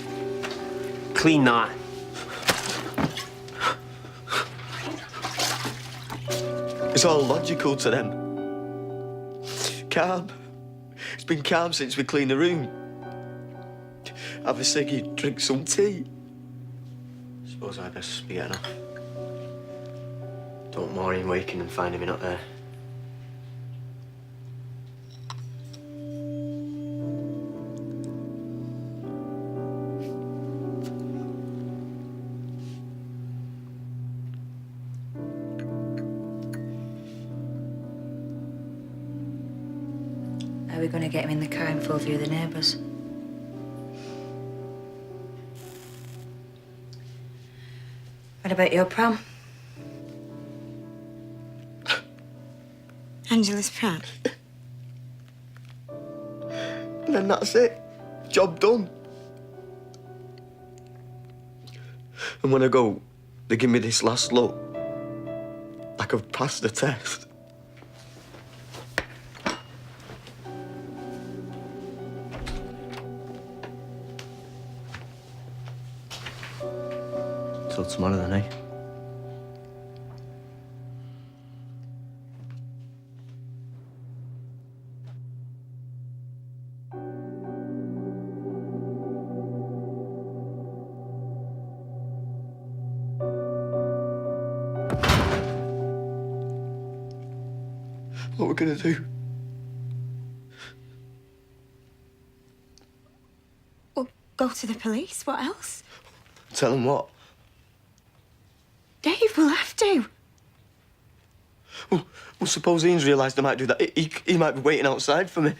Clean that. It's all logical to them. Calm. It's been calm since we cleaned the room. Have a ciggy, drink some tea. Suppose I best be getting off. Don't want Maureen waking and finding me not there. Are we going to get him in the car in full view of the neighbours? What about your prom? Angela's prom. And then that's it. Job done. And when I go, they give me this last look. Like I've passed the test. till tomorrow then, eh? What are we gonna do? Well, go to the police. What else? Tell them what? Dave, we'll have to. Well, suppose Ian's realised I might do that. He might be waiting outside for me.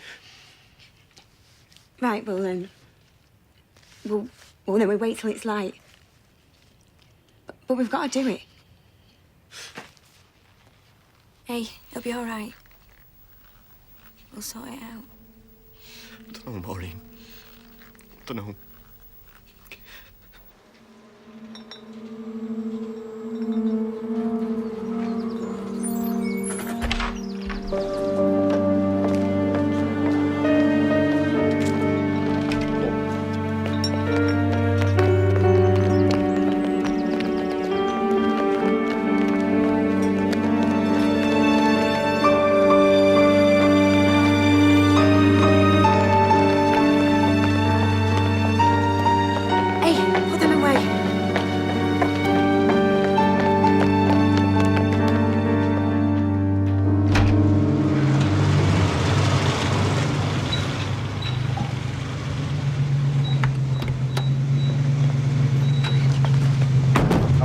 Right, well then. Well, then we wait till it's light. But we've got to do it. Hey, it'll be all right. We'll sort it out. Don't know, Maureen. Don't know.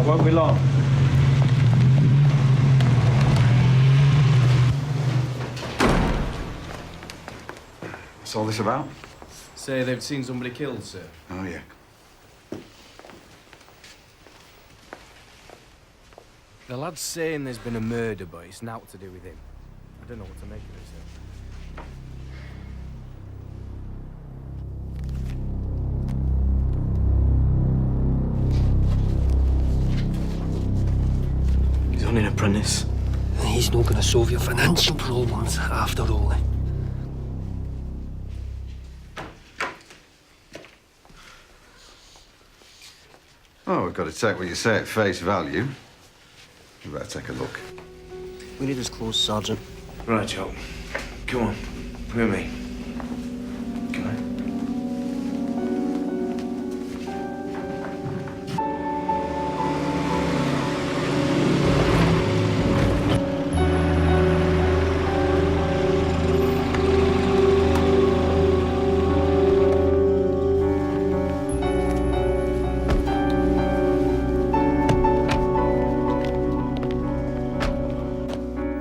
Won't be long. What's all this about? Say they've seen somebody killed, sir. Oh, yeah. The lad's saying there's been a murder, but it's naught to do with him. I don't know what to make of it, sir. He's only an apprentice. He's not going to solve your financial problems after all. Oh, we've got to take what you say at face value. You better take a look. We need his clothes, Sergeant. Right, Joe. Come on. Come with me. Come on.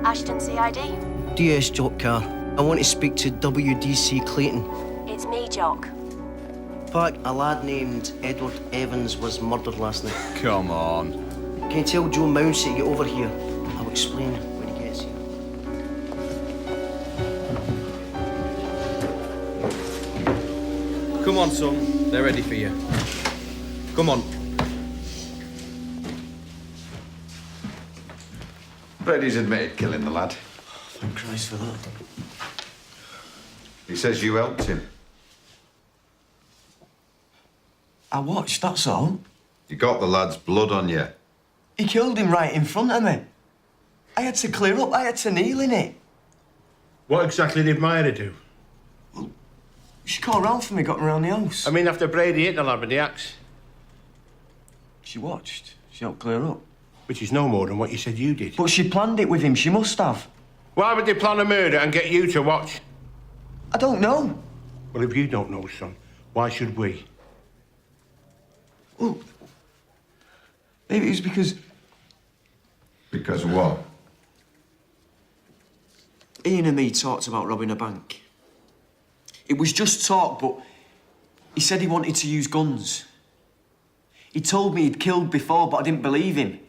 Ashton CID? DS Jock car. I want to speak to WDC Clayton. It's me, Jock. In fact, a lad named Edward Evans was murdered last night. Come on. Can you tell Joe Mounsey to get over here? I'll explain when he gets here. Come on, son. They're ready for you. Come on. Brady's admitted killing the lad. Thank Christ for that. He says you helped him. I watched, that's all. You got the lad's blood on you. He killed him right in front of me. I had to clear up, I had to kneel in it. What exactly did Myra do? She called round for me, got me around the house. I mean, after Brady hit the lad with the axe. She watched. She helped clear up. Which is no more than what you said you did. But she planned it with him, she must have. Why would they plan a murder and get you to watch? I don't know. Well, if you don't know, son, why should we? Well, maybe it's because... Because what? Ian and me talked about robbing a bank. It was just talk, but he said he wanted to use guns. He told me he'd killed before, but I didn't believe him.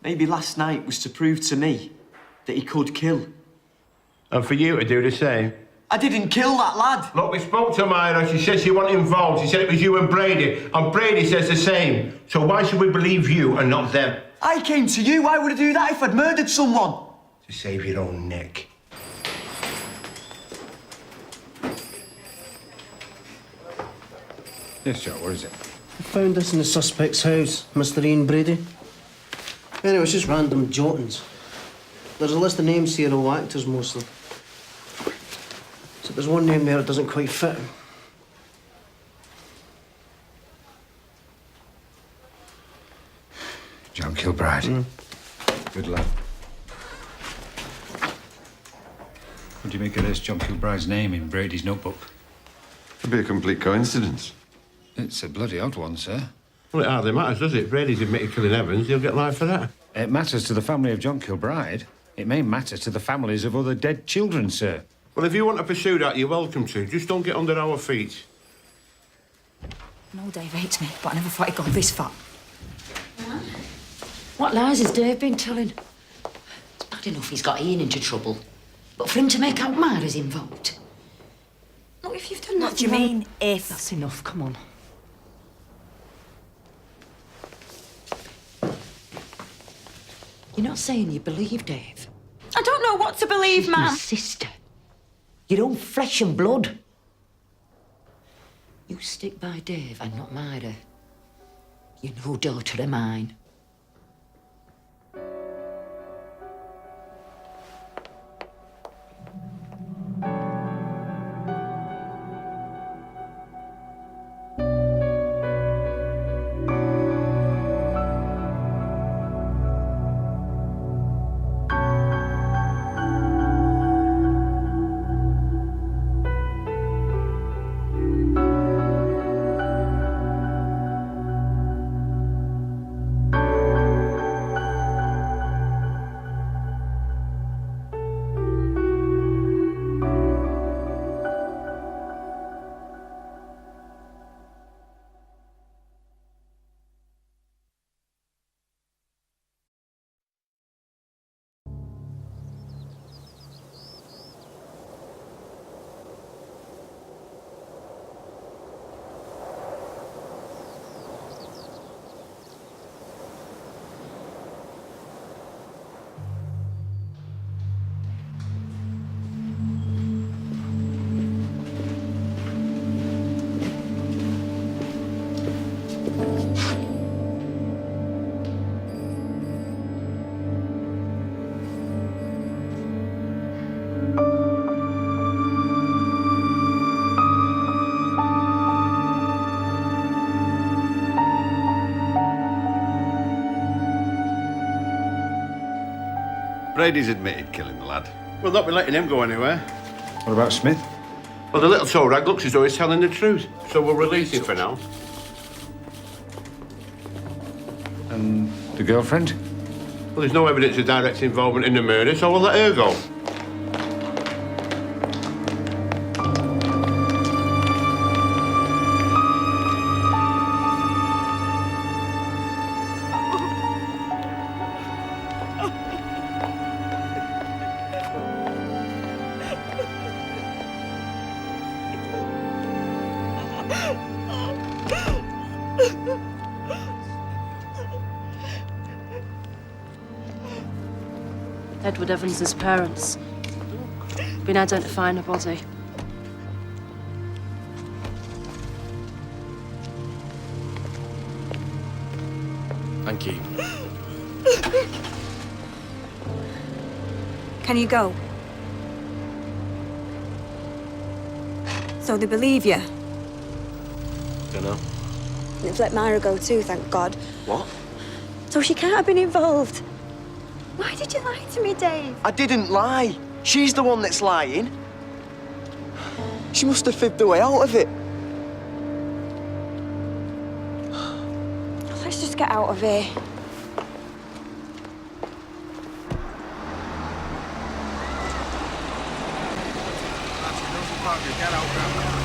Maybe last night was to prove to me that he could kill. And for you to do the same? I didn't kill that lad. Look, we spoke to Myra. She said she wasn't involved. She said it was you and Brady. And Brady says the same. So why should we believe you and not them? I came to you. Why would I do that if I'd murdered someone? To save your own neck. Yes, Joe, what is it? I found this in the suspect's house, Mr. Ian Brady. Anyway, it's just random jottings. There's a list of names here, all actors mostly. So there's one name there that doesn't quite fit. John Kilbride. Good lad. What do you make of this, John Kilbride's name in Brady's notebook? It'd be a complete coincidence. It's a bloody odd one, sir. Well, it hardly matters, does it? Brady's admitted killing Evans. He'll get life for that. It matters to the family of John Kilbride. It may matter to the families of other dead children, sir. Well, if you want to pursue that, you're welcome to. Just don't get under our feet. No, Dave hates me, but I never thought he'd gone this far. What lies has Dave been telling? It's bad enough he's got Ian into trouble. But for him to make out Myra's involved. Look, if you've done that... What do you mean, if? That's enough, come on. You're not saying you believe Dave? I don't know what to believe, She's Ma'am. my sister. Your own flesh and blood. You stick by Dave and not Myra. You're no daughter of mine. Brady's admitted killing the lad. We'll not be letting him go anywhere. What about Smith? Well, the little toe rag looks as though he's telling the truth, so we'll release him for now. And the girlfriend? Well, there's no evidence of direct involvement in the murder, so we'll let her go. Edward Evans's parents. Been identifying a body. Thank you. Can you go? So they believe you? Dunno. They've let Myra go too, thank God. What? So she can't have been involved. Why did you lie to me, Dave? I didn't lie. She's the one that's lying. She must have fibbed her way out of it. Let's just get out of here.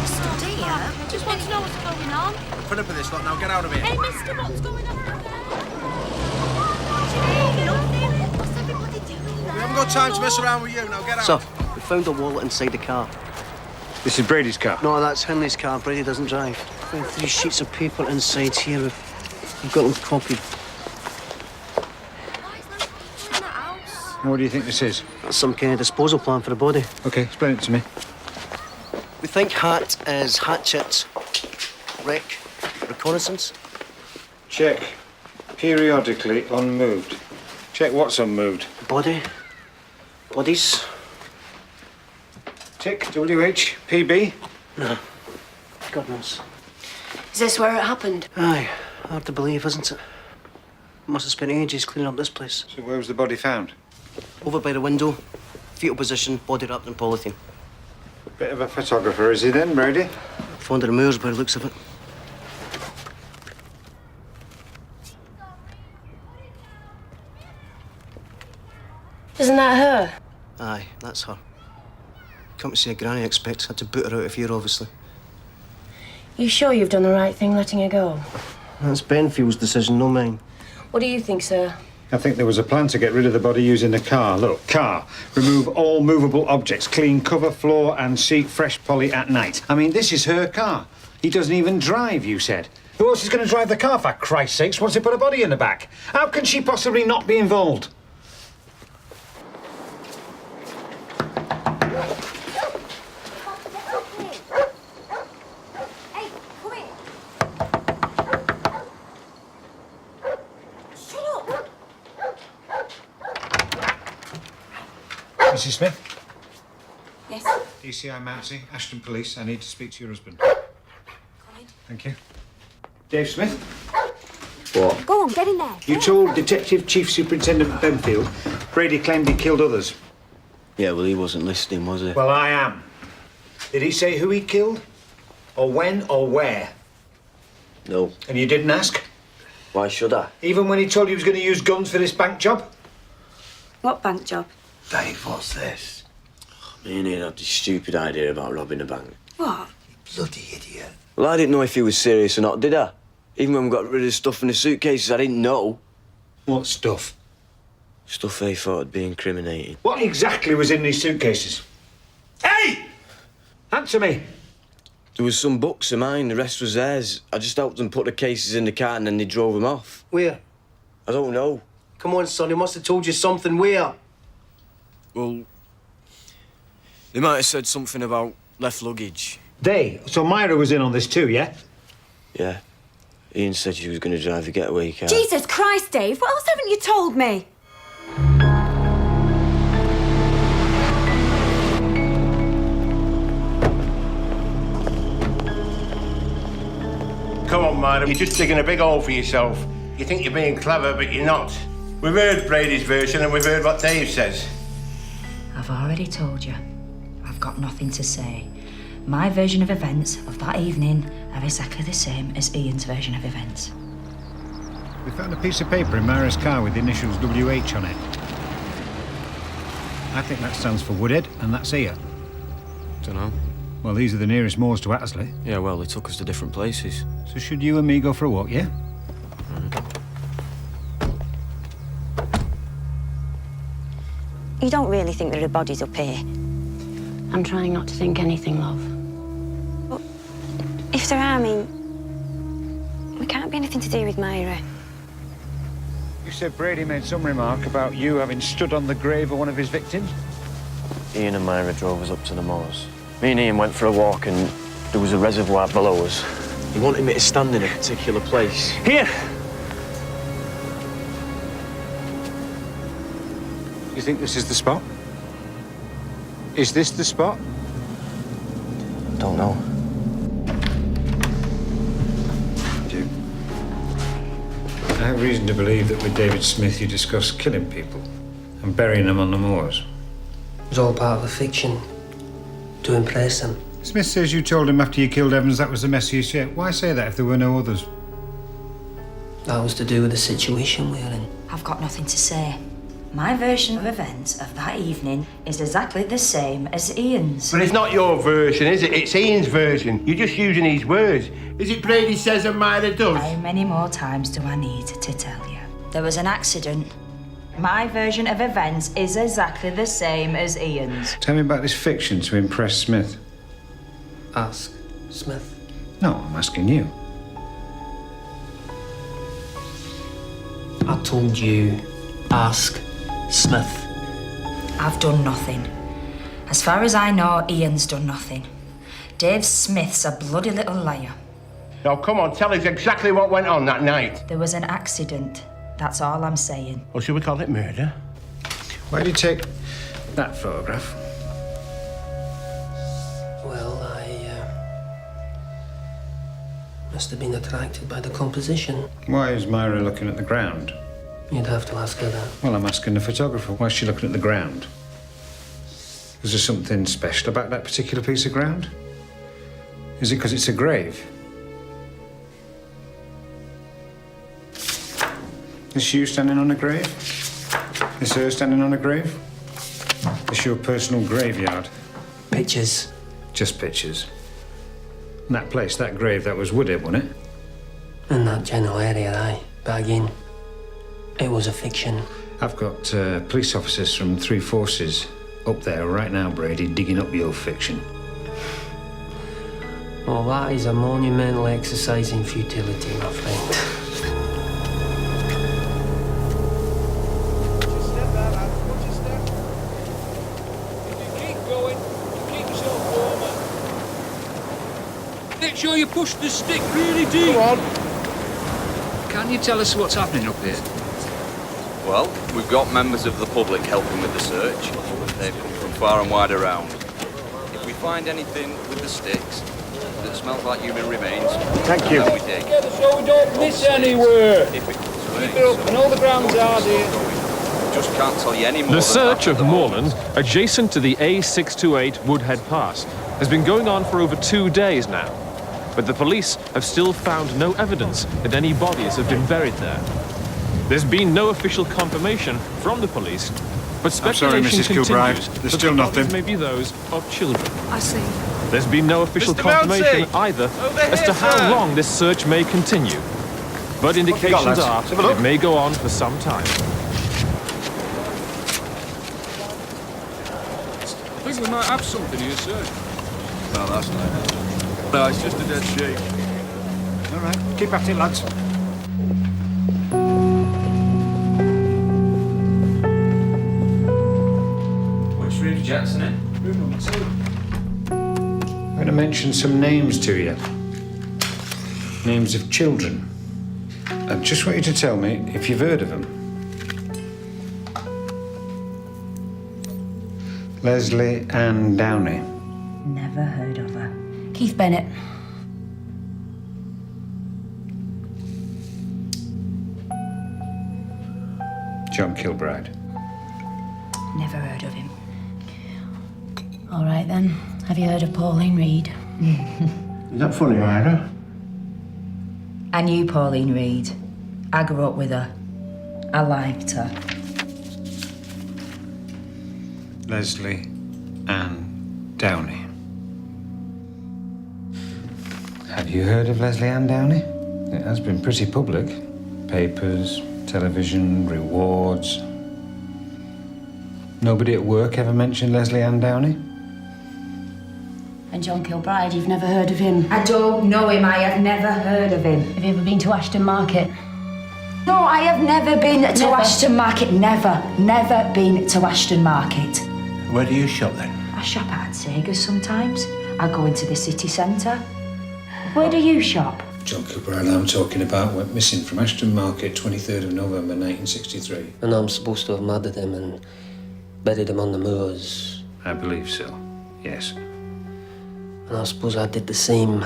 Stood here? I just want to know what's going on. Put up with this lot now, get out of here. Hey, mister, what's going on? What do you mean? Nothing. What's everybody doing now? We haven't got time to mess around with you, now get out. So, we found a wallet inside the car. This is Brady's car? No, that's Henley's car. Brady doesn't drive. We found 3 sheets of paper inside here. We've got them copied. What do you think this is? That's some kind of disposal plan for the body. OK, explain it to me. We think hat is hatchet, wreck, reconnaissance. Check. Periodically unmoved. Check what's unmoved. Body. Bodies. Tick. WH. PB. No. God knows. Is this where it happened? Aye. Hard to believe, isn't it? Must have spent ages cleaning up this place. So where was the body found? Over by the window. Fetal position, body wrapped in polythene. Bit of a photographer, is he then, Brady? Fond of the moors by the looks of it. Isn't that her? Aye, that's her. Come to see a granny, expects. Had to boot her out of here, obviously. You sure you've done the right thing letting her go? That's Benfield's decision, no mine. What do you think, sir? I think there was a plan to get rid of the body using the car. Look, car. Remove all movable objects. Clean cover, floor and seat. Fresh poly at night. I mean, this is her car. He doesn't even drive, you said. Who else is going to drive the car, for Christ's sakes, once they put a body in the back? How can she possibly not be involved? Mrs. Smith? Yes? DCI Mounsey, Ashton Police. I need to speak to your husband. Come in. Thank you. Dave Smith? What? Go on, get in there. You told Detective Chief Superintendent Benfield Brady claimed he killed others. Yeah, well, he wasn't listening, was he? Well, I am. Did he say who he killed? Or when or where? No. And you didn't ask? Why should I? Even when he told you he was going to use guns for this bank job? What bank job? Dave, what's this? Me and he had this stupid idea about robbing a bank. What? Bloody idiot. Well, I didn't know if he was serious or not, did I? Even when we got rid of the stuff in the suitcases, I didn't know. What stuff? Stuff they thought would be incriminating. What exactly was in these suitcases? Hey! Answer me. There was some books of mine, the rest was theirs. I just helped them put the cases in the car and then they drove them off. Where? I don't know. Come on, son, he must have told you something. Where? Well, they might have said something about left luggage. They? So Myra was in on this too, yeah? Yeah. Ian said she was going to drive the getaway car. Jesus Christ, Dave, what else haven't you told me? Come on, Myra, you're just digging a big hole for yourself. You think you're being clever, but you're not. We've heard Brady's version and we've heard what Dave says. I've already told you. I've got nothing to say. My version of events of that evening are exactly the same as Ian's version of events. We found a piece of paper in Myra's car with the initials WH on it. I think that stands for Woodhead, and that's here. Dunno. Well, these are the nearest moors to Attersley. Yeah, well, they took us to different places. So should you and me go for a walk, yeah? You don't really think there are bodies up here? I'm trying not to think anything, love. But if there are, I mean, we can't be anything to do with Myra. You said Brady made some remark about you having stood on the grave of one of his victims? Ian and Myra drove us up to the moors. Me and Ian went for a walk and there was a reservoir below us. He wanted me to stand in a particular place. Here! You think this is the spot? Is this the spot? Don't know. Do. I have reason to believe that with David Smith you discussed killing people and burying them on the moors. It was all part of a fiction to impress him. Smith says you told him after you killed Evans that was the messiest yet. Why say that if there were no others? That was to do with the situation we were in. I've got nothing to say. My version of events of that evening is exactly the same as Ian's. But it's not your version, is it? It's Ian's version. You're just using his words. Is it Brady says and Myra does? How many more times do I need to tell you? There was an accident. My version of events is exactly the same as Ian's. Tell me about this fiction to impress Smith. Ask Smith. No, I'm asking you. I told you, ask Smith. I've done nothing. As far as I know, Ian's done nothing. Dave Smith's a bloody little liar. Now, come on, tell us exactly what went on that night. There was an accident. That's all I'm saying. Or should we call it murder? Why did you take that photograph? Well, I must have been attracted by the composition. Why is Myra looking at the ground? You'd have to ask her that. Well, I'm asking the photographer. Why is she looking at the ground? Is there something special about that particular piece of ground? Is it because it's a grave? Is you standing on a grave? Is her standing on a grave? Is your personal graveyard? Pictures. Just pictures. And that place, that grave, that was wooded, wasn't it? In that general area, aye. But again, it was a fiction. I've got police officers from 3 forces up there right now, Brady, digging up your fiction. Well, that is a monumental exercise in futility, my friend. Make sure you push the stick really deep. Go on. Can you tell us what's happening up here? Well, we've got members of the public helping with the search. They've come from far and wide around. If we find anything with the sticks that smells like human remains, thank you. Then we dig. Together so we don't miss anywhere. If it comes to Keep it up, and all the ground's hard here. just can't tell you any more. The search of moorland adjacent to the A628 Woodhead Pass has been going on for over 2 days now, but the police have still found no evidence that any bodies have been buried there. There's been no official confirmation from the police, but speculation continues There's that still the bodies nothing. may be those of children. I see. There's been no official Mr. confirmation Mounsey! either Over as here, to how sir! long this search may continue, but indications lads? are Let's have a that look. it may go on for some time. I think we might have something here, sir. No, that's not. No, it's just a dead sheep. All right, keep at it, lads. Which room's Jackson in? Room number 2. I'm going to mention some names to you. Names of children. I just want you to tell me if you've heard of them. Leslie Ann Downey. Never heard of her. Keith Bennett. John Kilbride. Never heard of him. All right then. Have you heard of Pauline Reed? Is that funny, Ira? I knew Pauline Reed. I grew up with her. I liked her. Leslie Ann Downey. Have you heard of Leslie Ann Downey? It has been pretty public. Papers, television, rewards. Nobody at work ever mentioned Leslie Ann Downey? And John Kilbride, you've never heard of him? I don't know him. I have never heard of him. Have you ever been to Ashton Market? No, I have never been to Never? Ashton Market. Never been to Ashton Market. Where do you shop then? I shop at Sega's sometimes. I go into the city centre. Where do you shop? John Kilbride I'm talking about went missing from Ashton Market 23rd of November 1963. And I'm supposed to have murdered him and buried him on the moors. I believe so, yes. And I suppose I did the same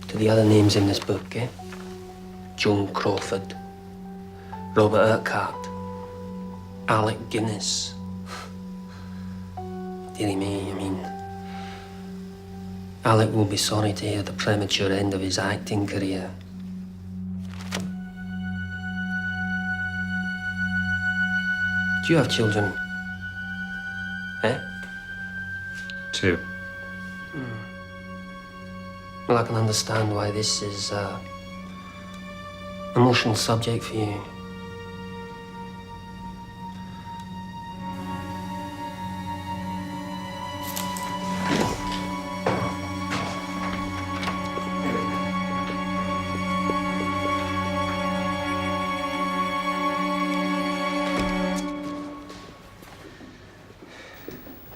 to the other names in this book, eh? Joan Crawford, Robert Urquhart, Alec Guinness. Dearie me, I mean, Alec will be sorry to hear the premature end of his acting career. Do you have children? Eh? 2. Well, I can understand why this is an emotional subject for you.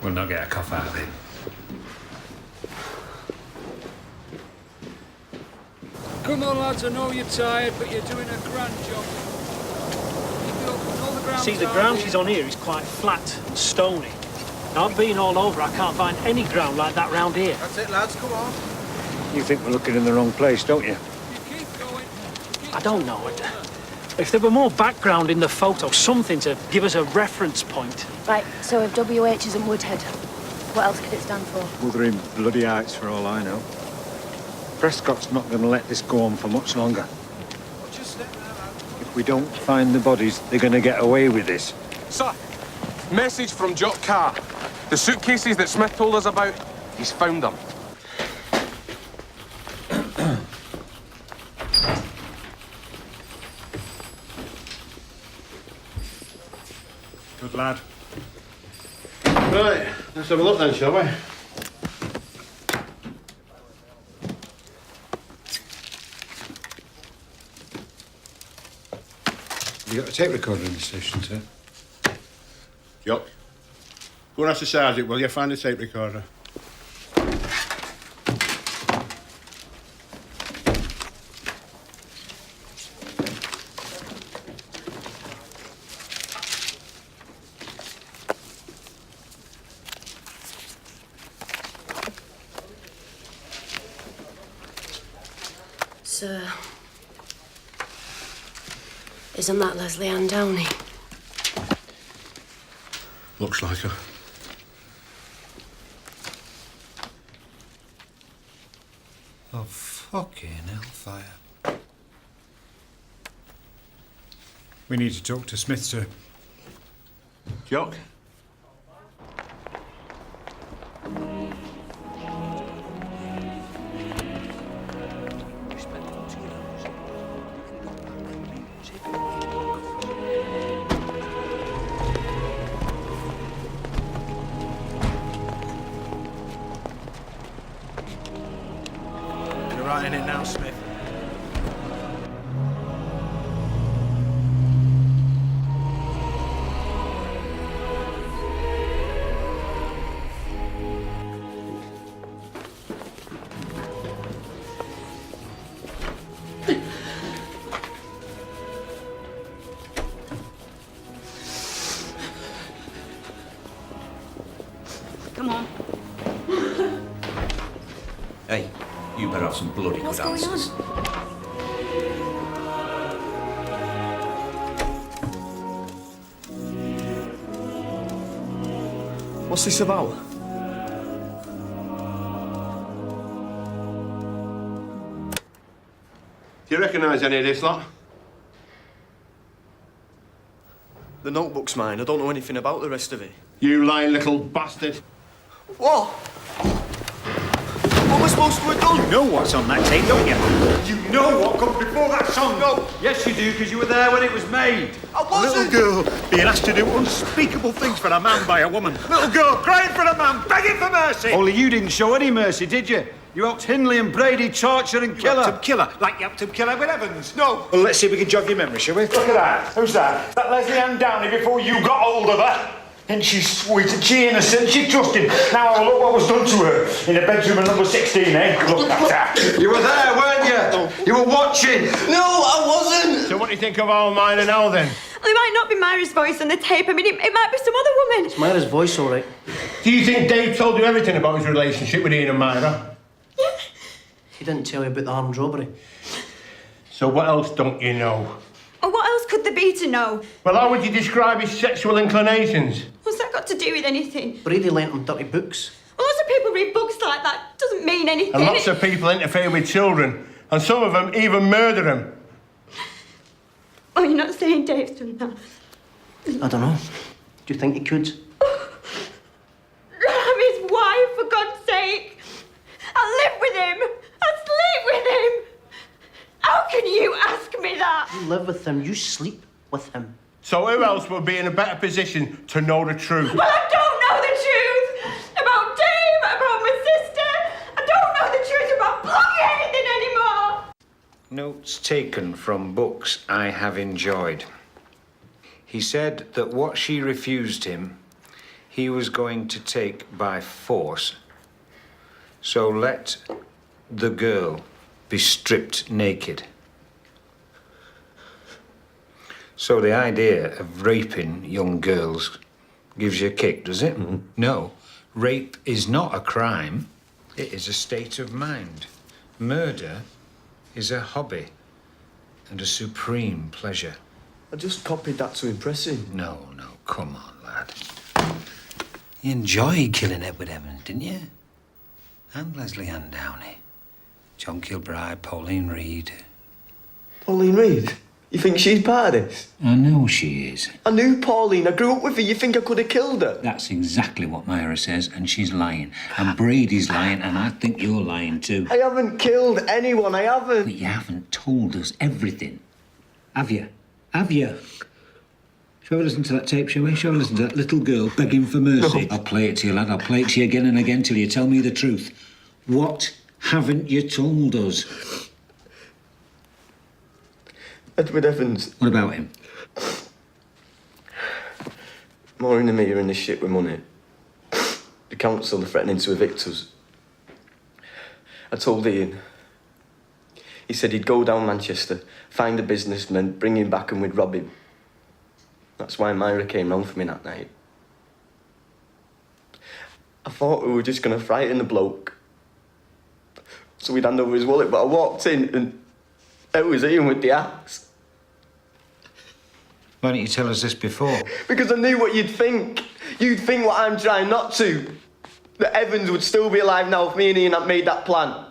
We'll not get a cough out of it. Come on, lads, I know you're tired, but you're doing a grand job. Keep it up, and all the ground. See, the ground she's on here is quite flat and stony. Now, I've been all over, I can't find any ground like that round here. That's it, lads, come on. You think we're looking in the wrong place, don't you? I don't know. If there were more background in the photo, something to give us a reference point. Right, so if WH isn't Woodhead, what else could it stand for? Wuthering bloody Heights, for all I know. Prescott's not going to let this go on for much longer. If we don't find the bodies, they're going to get away with this. Sir, message from Jock Carr. The suitcases that Smith told us about, he's found them. Good lad. Right, let's have a look then, shall we? You got a tape recorder in the station, sir? Yup. Go and ask the sergeant, will you? Find a tape recorder. Sir, isn't that Leslie Ann Downey? Looks like her. Oh, fucking hellfire. We need to talk to Smith, sir. Jock? You're writing it now, Smith. Come on. Hey, you better have some bloody What's good going answers. What's this about? Do you recognise any of this lot? The notebook's mine. I don't know anything about the rest of it. You lying little bastard. What? What am I supposed to have done? You know what's on that tape, don't you? You know what comes before that song? No. Yes, you do, because you were there when it was made. I wasn't. A little girl being asked to do unspeakable things for a man by a woman. Little girl crying for a man, begging for mercy. Only you didn't show any mercy, did you? You helped Hindley and Brady torture and kill her. Helped him kill her, like you helped him kill her with Evans. No. Well, let's see if we can jog your memory, shall we? Look at that. Who's that? That Leslie Ann Downey before you got hold of her. And she's sweet and she innocent, she trusted. Now look what was done to her in the bedroom of number 16, eh? Look at her. You were there, weren't you? You were watching. No, I wasn't. So what do you think of our Myra now then? Well, it might not be Myra's voice on the tape. I mean, it might be some other woman. It's Myra's voice, all right. Do you think Dave told you everything about his relationship with Ian and Myra? He didn't tell you about the armed robbery. So what else don't you know? Or what else could there be to know? Well, how would you describe his sexual inclinations? What's that got to do with anything? Brady lent him dirty books. Well, lots of people read books like that. Doesn't mean anything. And lots of people interfere with children. And some of them even murder them. Oh, you're not saying Dave's done that? I don't know. Do you think he could? I'm his wife, for God's sake. I live with him. I sleep with him. How can you ask me that? You live with him, you sleep with him. So who else would be in a better position to know the truth? Well, I don't know the truth about Dave, about my sister. I don't know the truth about bloody anything anymore. Notes taken from books I have enjoyed. He said that what she refused him, he was going to take by force. So let the girl be stripped naked. So the idea of raping young girls gives you a kick, does it? No. Rape is not a crime. It is a state of mind. Murder is a hobby and a supreme pleasure. I just copied that to impress him. No, come on, lad. You enjoyed killing Edward Evans, didn't you? And Leslie Ann Downey. John Kilbride, Pauline Reed. Pauline Reed? You think she's part of this? I know she is. I knew Pauline. I grew up with her. You think I could have killed her? That's exactly what Myra says, and she's lying. And Brady's lying, and I think you're lying too. I haven't killed anyone. I haven't. But you haven't told us everything. Have you? Have you? Shall we listen to that tape, shall we? Shall we listen to that little girl begging for mercy? No. I'll play it to you, lad. I'll play it to you again and again till you tell me the truth. What haven't you told us? Edward Evans. What about him? Maureen and me are in this shit with money. The council are threatening to evict us. I told Ian. He said he'd go down Manchester, find a businessman, bring him back and we'd rob him. That's why Myra came round for me that night. I thought we were just going to frighten the bloke. So we'd hand over his wallet, but I walked in and it was Ian with the axe. Why didn't you tell us this before? Because I knew what you'd think. You'd think what I'm trying not to. That Evans would still be alive now if me and Ian had made that plan.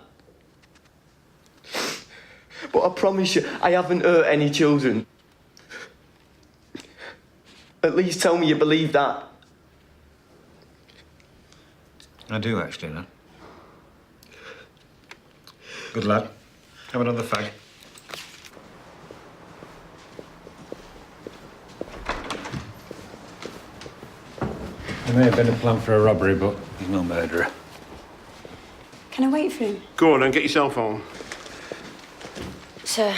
But I promise you, I haven't hurt any children. At least tell me you believe that. I do, actually, lad. Good lad. Have another fag. There may have been a plan for a robbery, but he's no murderer. Can I wait for him? Go on and get yourself home. Sir,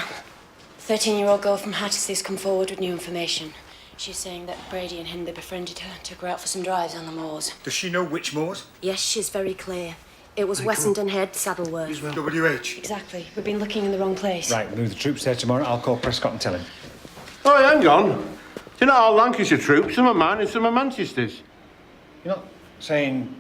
13-year-old girl from Hattersley's come forward with new information. She's saying that Brady and Hindley befriended her, took her out for some drives on the moors. Does she know which moors? Yes, she's very clear. It was Wessendon Head, Saddleworth. WH. Exactly. We've been looking in the wrong place. Right, move the troops there tomorrow. I'll call Prescott and tell him. Oh, hang on. They're not all Lancashire troops. Some are mine and some are Manchester's. You're not saying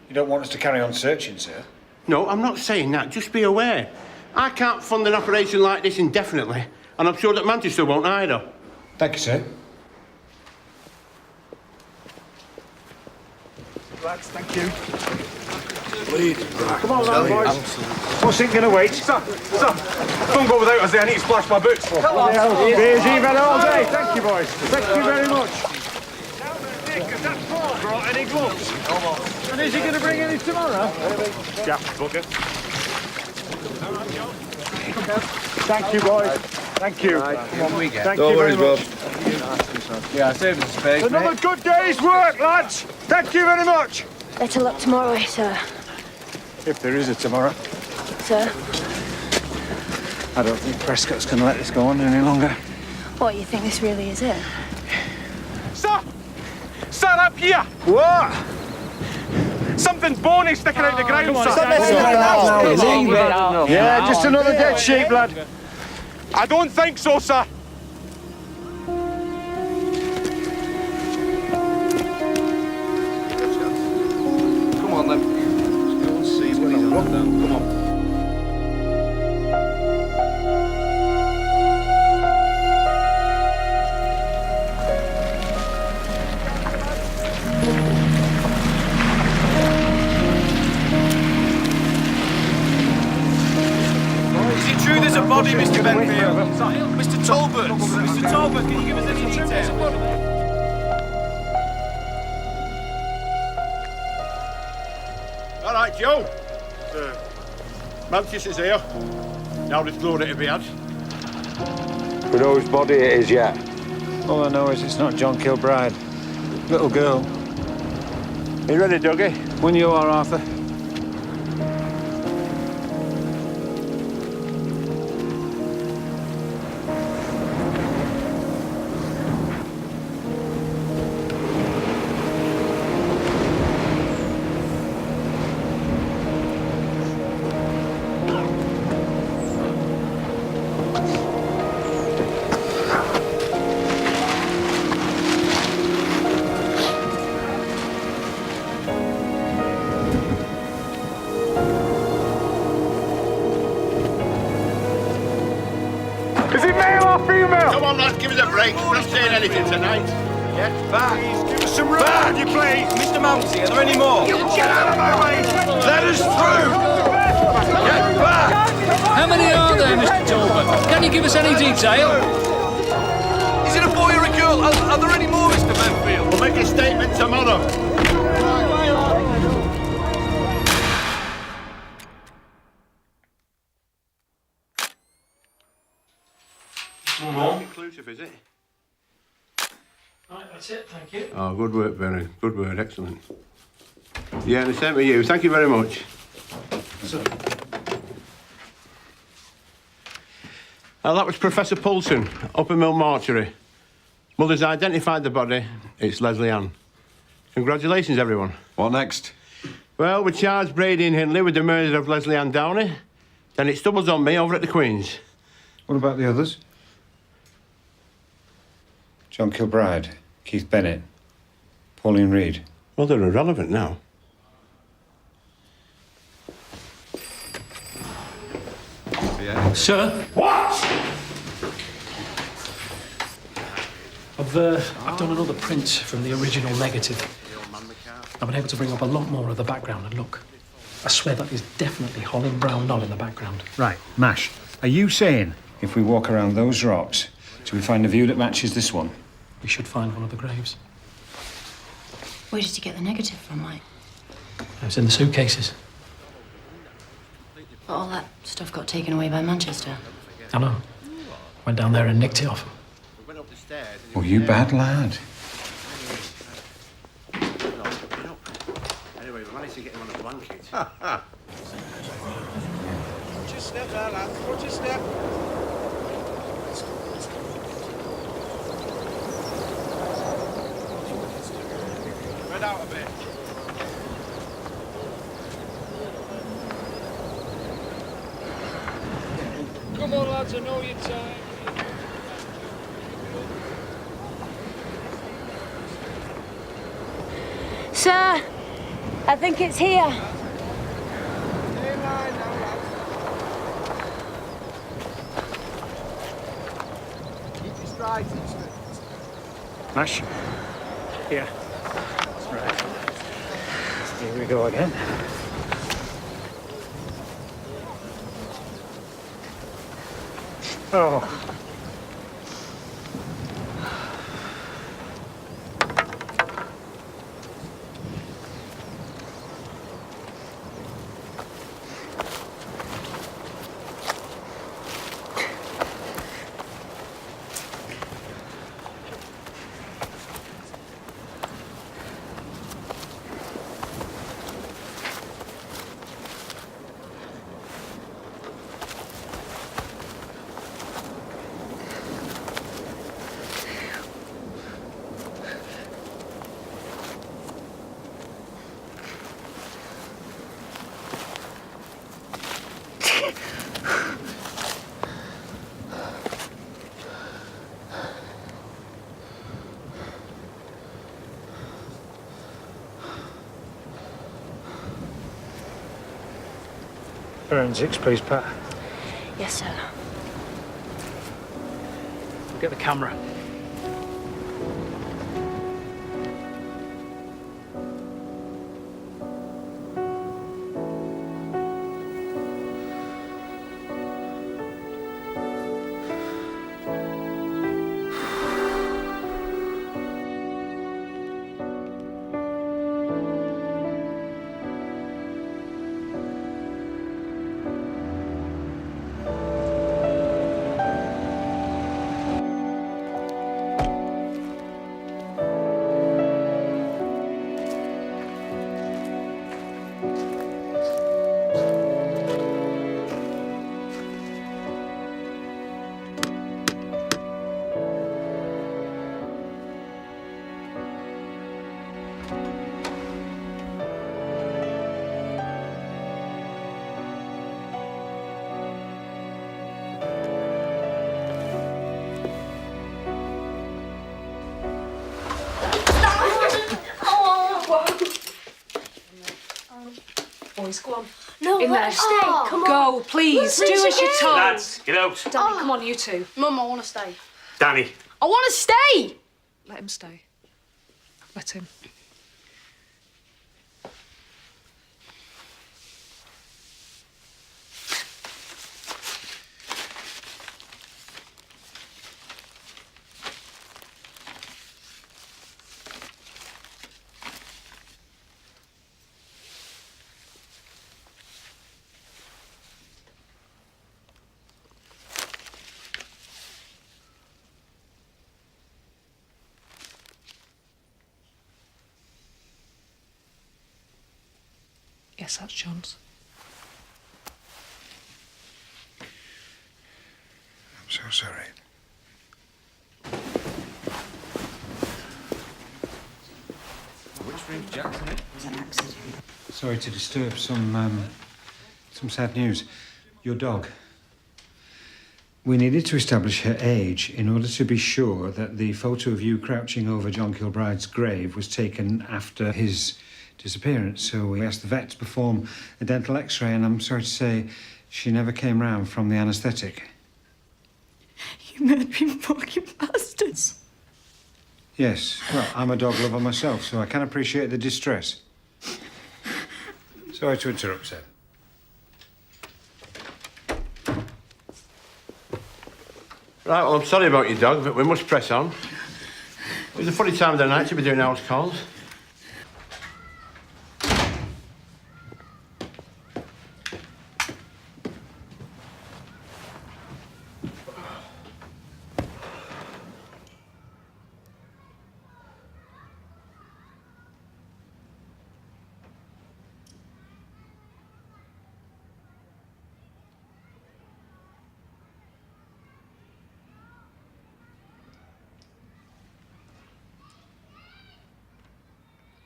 you don't want us to carry on searching, sir? No, I'm not saying that. Just be aware. I can't fund an operation like this indefinitely, and I'm sure that Manchester won't either. Thank you, sir. Lads, thank you. Lead. Come on, lad, boys. What's it going to wait? Stop. Don't go without us there. I need to splash my boots. Come on. Beers even all day. Thank you, boys. Thank you very much. Nick, has that Paul brought any gloves? Almost. And is he going to bring any tomorrow? Yeah, bugger. Thank you, boys. Thank you. Right. Come on, we get. Thank you very much. Yeah, I saved the space, Another good day's work, lads. Thank you very much. Better luck tomorrow, sir. If there is a tomorrow. Sir? I don't think Prescott's going to let this go on any longer. What, you think this really is it? Stop! Stand up here! What? Something's bony sticking out the ground, sir. Yeah, just another dead sheep, lad. I don't think so, sir. Come on, then. Let's go and see what he's on now. Come on. Is it true there's a body, Mr. Benfield? Mr. Talbot! Mr. Talbot, can you give us any details? All right, Joe. Manchester's here. Now there's glory to be had. We know whose body it is yet. All I know is it's not John Kilbride. Little girl. You ready, Dougie? When you are, Arthur. male or female? Come on, lads, give us a break. We're not saying anything tonight. Get back. Please, give us some room, would you please? Mr. Mounsey, are there any more? Get out of my way. Let us through. Get back. How many are there, Mr. Talbot? Can you give us any detail? Is it a boy or a girl? Are there any more, Mr. Benfield? We'll make a statement tomorrow. Not conclusive, is it? Right, that's it, thank you. Oh, good work, Benny. Good work, excellent. Yeah, the same to you. Thank you very much. That was Professor Poulsen, Upper Mill Mortuary. Mother's identified the body. It's Leslie Ann. Congratulations, everyone. What next? Well, we charged Brady and Hindley with the murder of Leslie Ann Downey. Then it stumbles on me over at the Queen's. What about the others? John Kilbride, Keith Bennett, Pauline Reed. Well, they're irrelevant now. Sir? What? I've done another print from the original negative. I've been able to bring up a lot more of the background, and look, I swear that is definitely Holland Brown Knoll in the background. Right, Mash, are you saying if we walk around those rocks, do we find a view that matches this one? We should find one of the graves. Where did you get the negative from, Mike? It was in the suitcases. But all that stuff got taken away by Manchester. I know. Went down there and nicked it off. Oh, you bad lad. Anyway, we managed to get him on a blanket. Watch your step there, lads. Watch your step. Spread out a bit. Come on, lads, I know your time. Sir, I think it's here. Keep your stride. Mash? Yeah. Right. Here we go again. Oh. Forensics, please, Pat. Yes, sir. We'll get the camera. Boys, go on. No, In let there. her stay. Oh, Come on. Go, please. Please, Do as you're again. told. Lads, get out. Danny, come on, you two. Mum, I want to stay. Danny. I want to stay. Let him stay. Let him. Yes, that's John's. I'm so sorry. Which brings Jackson in? It's an accident. Sorry to disturb. Some sad news. Your dog. We needed to establish her age in order to be sure that the photo of you crouching over John Kilbride's grave was taken after his disappearance. So we asked the vet to perform a dental x-ray, and I'm sorry to say she never came round from the anaesthetic. You murdering fucking bastards. Yes, well, I'm a dog lover myself, so I can appreciate the distress. Sorry to interrupt, sir. Right, well, I'm sorry about your dog, but we must press on. It was a funny time of the night to be doing house calls.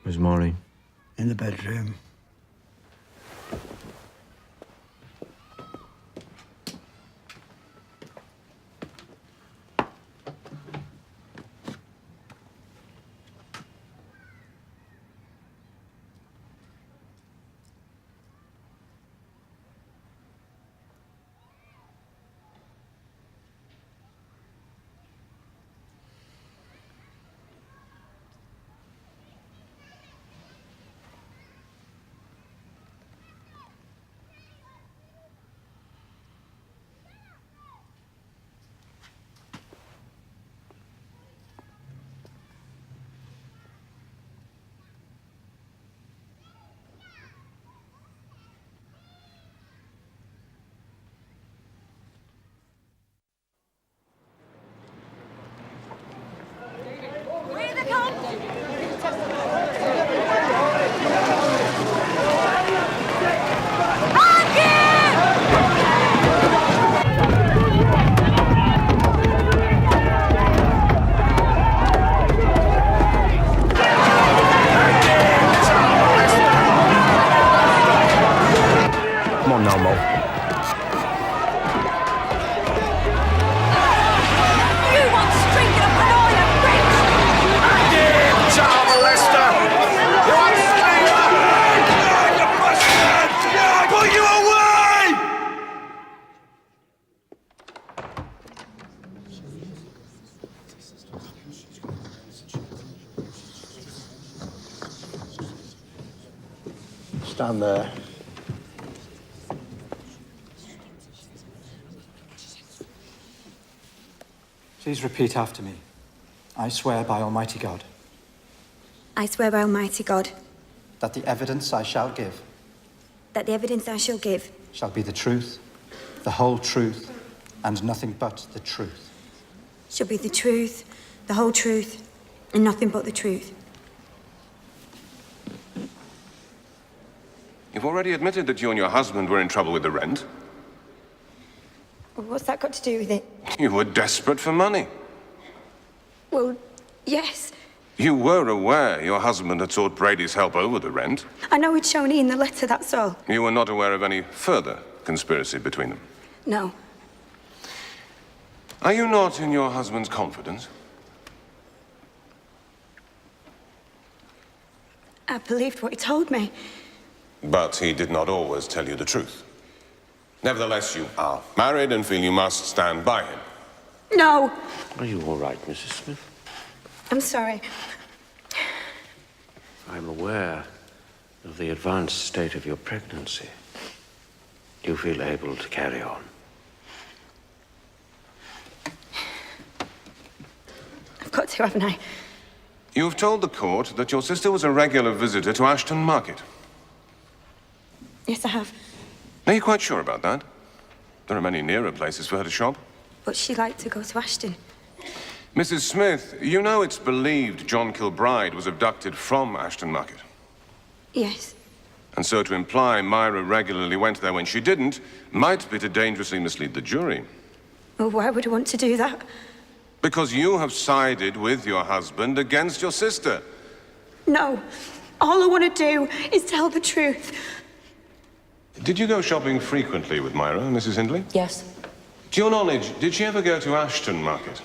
Where's Maureen? In the bedroom. Come on now, Mo. You want stringing up an oil, bitch! Child molester! You want stringer? You bastard! Put you away! Stand there. Please repeat after me. I swear by Almighty God I swear by Almighty God that the evidence I shall give that the evidence I shall give shall be the truth, the whole truth, and nothing but the truth. shall be the truth, the whole truth, and nothing but the truth. You've already admitted that you and your husband were in trouble with the rent. What's that got to do with it? You were desperate for money. Well, yes. You were aware your husband had sought Brady's help over the rent. I know he'd shown it in the letter, that's all. You were not aware of any further conspiracy between them. No. Are you not in your husband's confidence? I believed what he told me. But he did not always tell you the truth. Nevertheless, you are married and feel you must stand by him. No. Are you all right, Mrs. Smith? I'm sorry. I'm aware of the advanced state of your pregnancy. Do you feel able to carry on? I've got to, haven't I? You've told the court that your sister was a regular visitor to Ashton Market. Yes, I have. Are you quite sure about that? There are many nearer places for her to shop. But she liked to go to Ashton. Mrs. Smith, you know it's believed John Kilbride was abducted from Ashton Market. Yes. And so to imply Myra regularly went there when she didn't might be to dangerously mislead the jury. Well, why would I want to do that? Because you have sided with your husband against your sister. No. All I want to do is tell the truth. Did you go shopping frequently with Myra, Mrs. Hindley? Yes. To your knowledge, did she ever go to Ashton Market?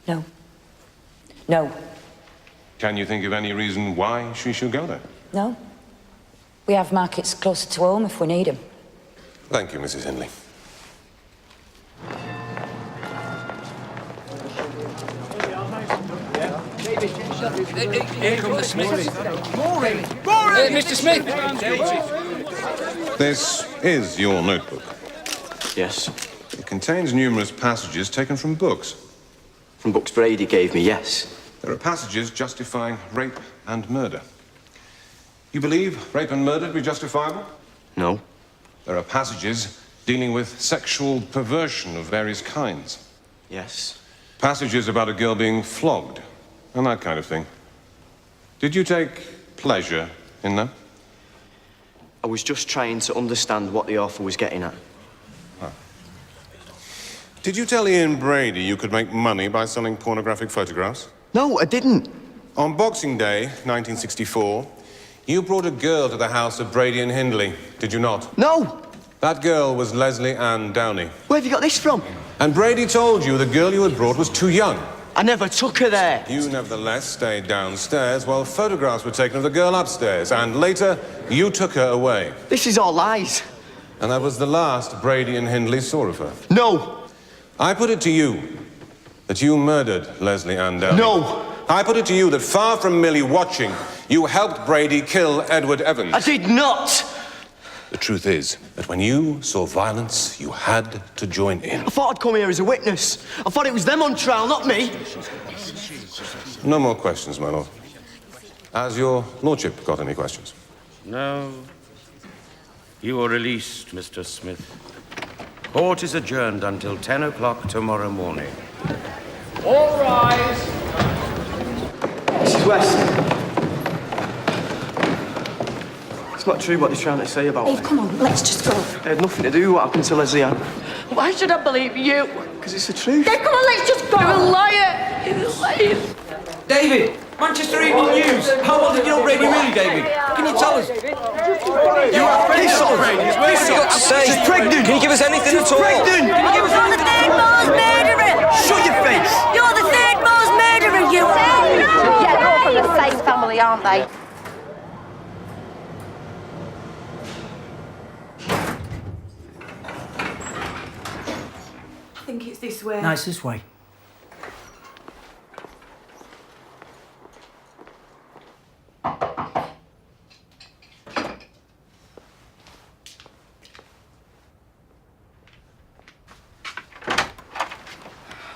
No. No. Can you think of any reason why she should go there? No. We have markets closer to home if we need them. Thank you, Mrs. Hindley. Here come the Smiths. Mr. Smith! This is your notebook. Yes. It contains numerous passages taken from books. From books Brady gave me, yes. There are passages justifying rape and murder. You believe rape and murder to be justifiable? No. There are passages dealing with sexual perversion of various kinds. Yes. Passages about a girl being flogged and that kind of thing. Did you take pleasure in them? I was just trying to understand what the author was getting at. Did you tell Ian Brady you could make money by selling pornographic photographs? No, I didn't. On Boxing Day, 1964, you brought a girl to the house of Brady and Hindley, did you not? No! That girl was Leslie Ann Downey. Where have you got this from? And Brady told you the girl you had brought was too young. I never took her there. You nevertheless stayed downstairs while photographs were taken of the girl upstairs, and later you took her away. This is all lies. And that was the last Brady and Hindley saw of her. No! I put it to you that you murdered Leslie Ann Downey. No! I put it to you that far from merely watching, you helped Brady kill Edward Evans. I did not! The truth is that when you saw violence, you had to join in. I thought I'd come here as a witness. I thought it was them on trial, not me. No more questions, my lord. Has your lordship got any questions? No. You are released, Mr. Smith. Court is adjourned until 10 o'clock tomorrow morning. All rise! Mrs. West. It's not true what they're trying to say about Dave, me. come on, let's just go. It had nothing to do with what happened to Leslie Ann. Why should I believe you? Because it's the truth. Dave, come on, let's just go. You're a liar. You're a liar. David, Manchester Evening News. How well did you know Brady really, David? Can you tell us? You are pregnant. She's pregnant. Can you give us anything at all? Pregnant. Can you give us You're the third most murderer. Shut your face. You're the third most murderer, you. Yeah, they're all from the same family, aren't they? I think it's this way. No, it's this way.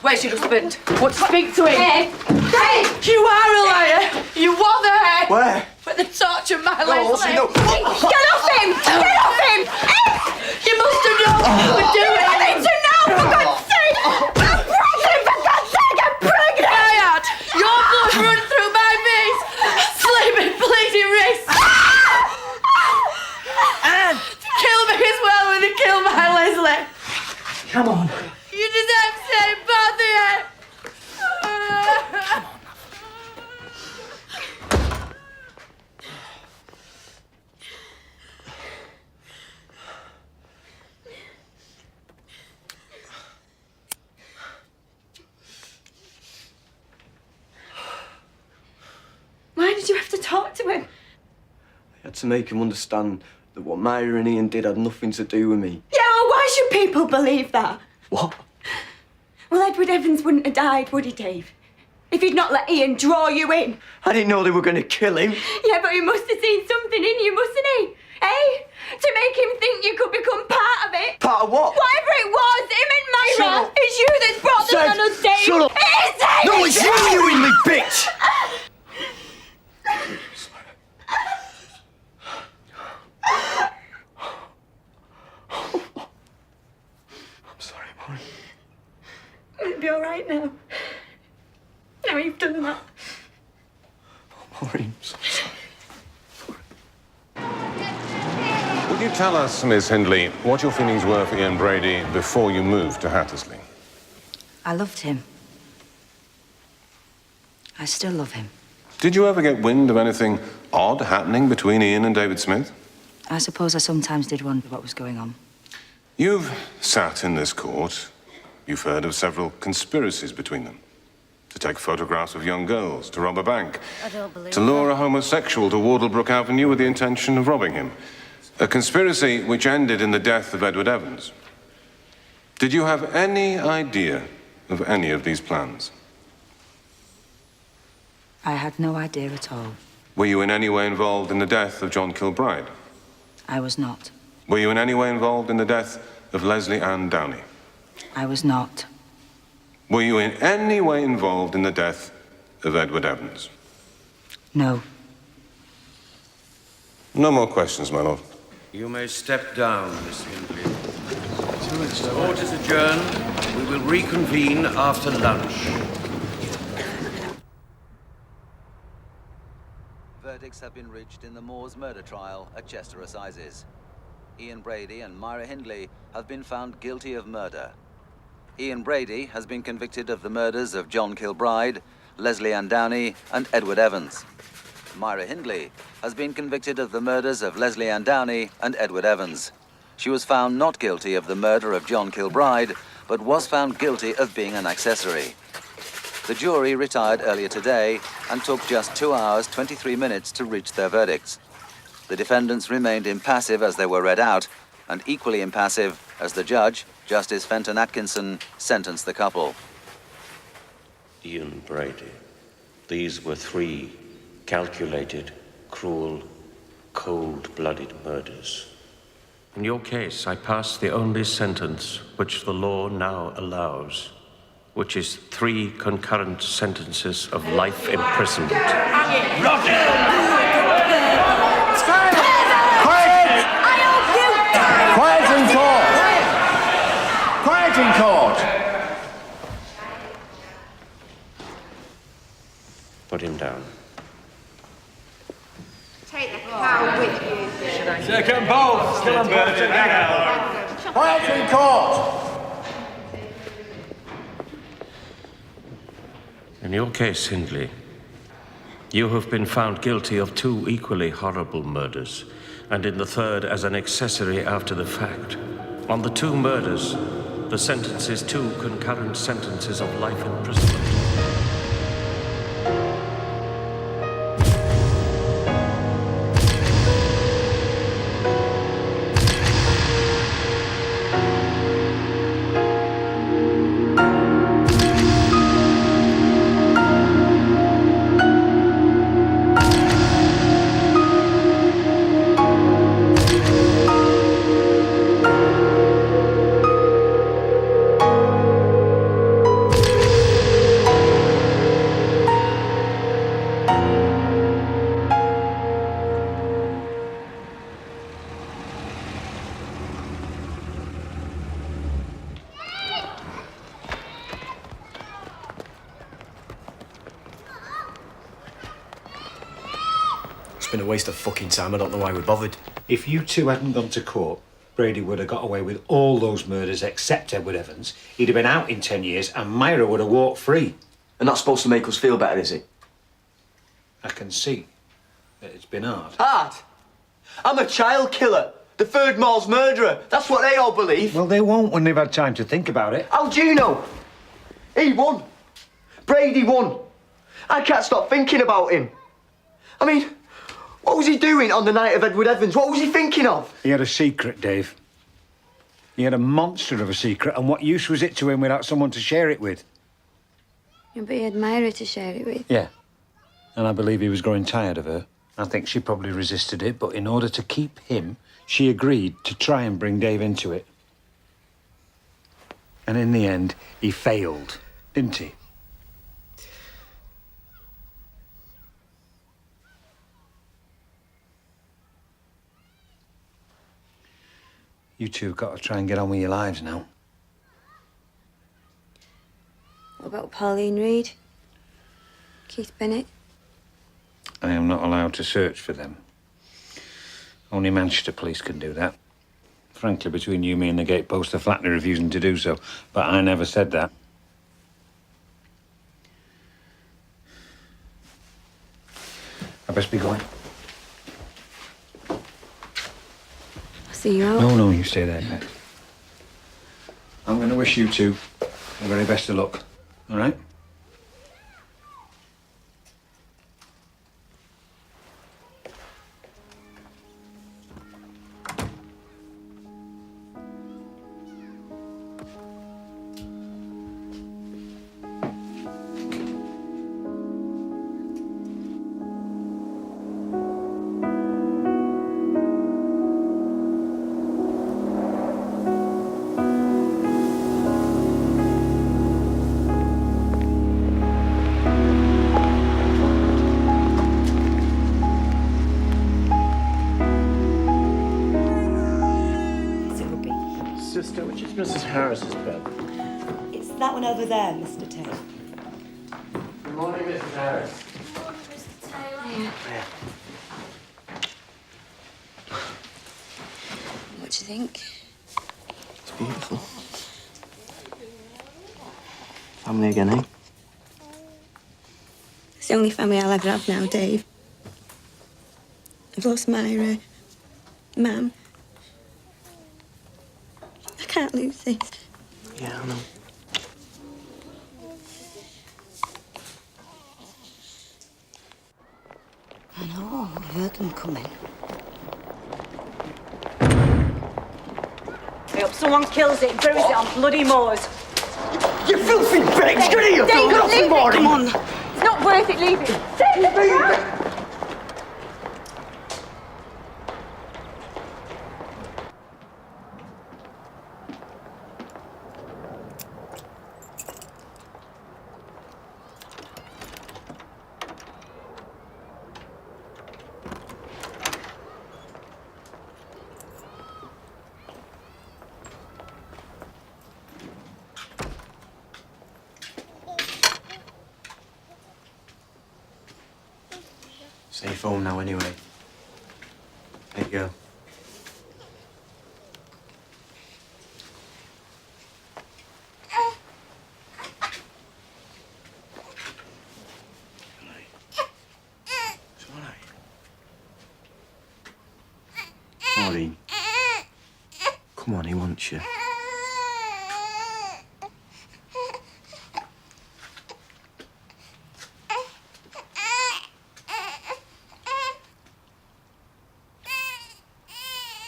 Where's your husband? Want to speak to him? Dave! Dave! You are a liar. You were there. Where? For the torture of my No, Leslie. no. Get off him! Get off him! You must have known what you were doing. I need to know, for God's sake! I'm pregnant, for God's sake! I'm pregnant! I had your blood run through my veins, sleeping, bleeding wrists. And kill me as well when they kill my Leslie. Come on. You deserve to say both of you. to make him understand that what Myra and Ian did had nothing to do with me. Yeah, well, why should people believe that? What? Well, Edward Evans wouldn't have died, would he, Dave? If he'd not let Ian draw you in. I didn't know they were going to kill him. Yeah, but he must have seen something in you, mustn't he? Eh? To make him think you could become part of it. Part of what? Whatever it was, him and Myra. Shut up. It's you that's brought this on us, Dave. Shut up. It is, Dave. No, it's you in me, bitch! I'm sorry, Maureen. It'll be all right now. Now you've done that. Maureen, I'm so sorry. Would you tell us, Miss Hindley, what your feelings were for Ian Brady before you moved to Hattersley? I loved him. I still love him. Did you ever get wind of anything odd happening between Ian and David Smith? I suppose I sometimes did wonder what was going on. You've sat in this court. You've heard of several conspiracies between them. To take photographs of young girls, to rob a bank, I don't believe to lure a homosexual to Wardlebrook Avenue with the intention of robbing him. A conspiracy which ended in the death of Edward Evans. Did you have any idea of any of these plans? I had no idea at all. Were you in any way involved in the death of John Kilbride? I was not. Were you in any way involved in the death of Leslie Ann Downey? I was not. Were you in any way involved in the death of Edward Evans? No. No more questions, my lord. You may step down, Miss Hindley. The court is adjourned. We will reconvene after lunch. Verdicts have been reached in the Moores murder trial at Chester Assizes. Ian Brady and Myra Hindley have been found guilty of murder. Ian Brady has been convicted of the murders of John Kilbride, Leslie Ann Downey, and Edward Evans. Myra Hindley has been convicted of the murders of Leslie Ann Downey and Edward Evans. She was found not guilty of the murder of John Kilbride, but was found guilty of being an accessory. The jury retired earlier today and took just 2 hours, 23 minutes to reach their verdicts. The defendants remained impassive as they were read out, and equally impassive as the judge, Justice Fenton Atkinson, sentenced the couple. Ian Brady. These were 3 calculated, cruel, cold-blooded murders. In your case, I pass the only sentence which the law now allows, which is 3 concurrent sentences of life imprisonment. Quiet in court! Quiet in court! Put him down. Take the cow with you. Take them both! Kill them both together! Quiet in court! In your case, Hindley, you have been found guilty of 2 equally horrible murders, and in the third as an accessory after the fact. On the 2 murders, the sentence is 2 concurrent sentences of life imprisonment. It's been a waste of fucking time. I don't know why we bothered. If you two hadn't gone to court, Brady would have got away with all those murders except Edward Evans. He'd have been out in 10 years and Myra would have walked free. And that's supposed to make us feel better, is it? I can see that it's been hard. Hard? I'm a child killer. The third Moores murderer. That's what they all believe. Well, they won't when they've had time to think about it. How do you know? He won. Brady won. I can't stop thinking about him. I mean, What was he doing on the night of Edward Evans? What was he thinking of? He had a secret, Dave. He had a monster of a secret, and what use was it to him without someone to share it with? Yeah, but he had Myra to share it with. Yeah. And I believe he was growing tired of her. I think she probably resisted it, but in order to keep him, she agreed to try and bring Dave into it. And in the end, he failed, didn't he? You two have got to try and get on with your lives now. What about Pauline Reed? Keith Bennett? I am not allowed to search for them. Only Manchester police can do that. Frankly, between you, me and the gatepost, they're flatly refusing to do so. But I never said that. I best be going. I'll see you out. No, you stay there, Pet. I'm going to wish you two the very best of luck, all right? Sister, which is Mrs. Harris's bed? It's that one over there, Mr. Taylor. Good morning, Mrs. Harris. What do you think? It's beautiful. Family again, eh? It's the only family I'll ever have now, Dave. I've lost Myra, Mum. I can't lose this. Yeah, I know. I know, I heard them coming. I hope someone kills it and throws it on bloody moors. You filthy bitch! Get here! Dave, Get off leave the it, morning! come on. It's not worth it, leave it. Take the baby! Safe home now, anyway. There you go. It's all right. Maureen. Come on, he wants you.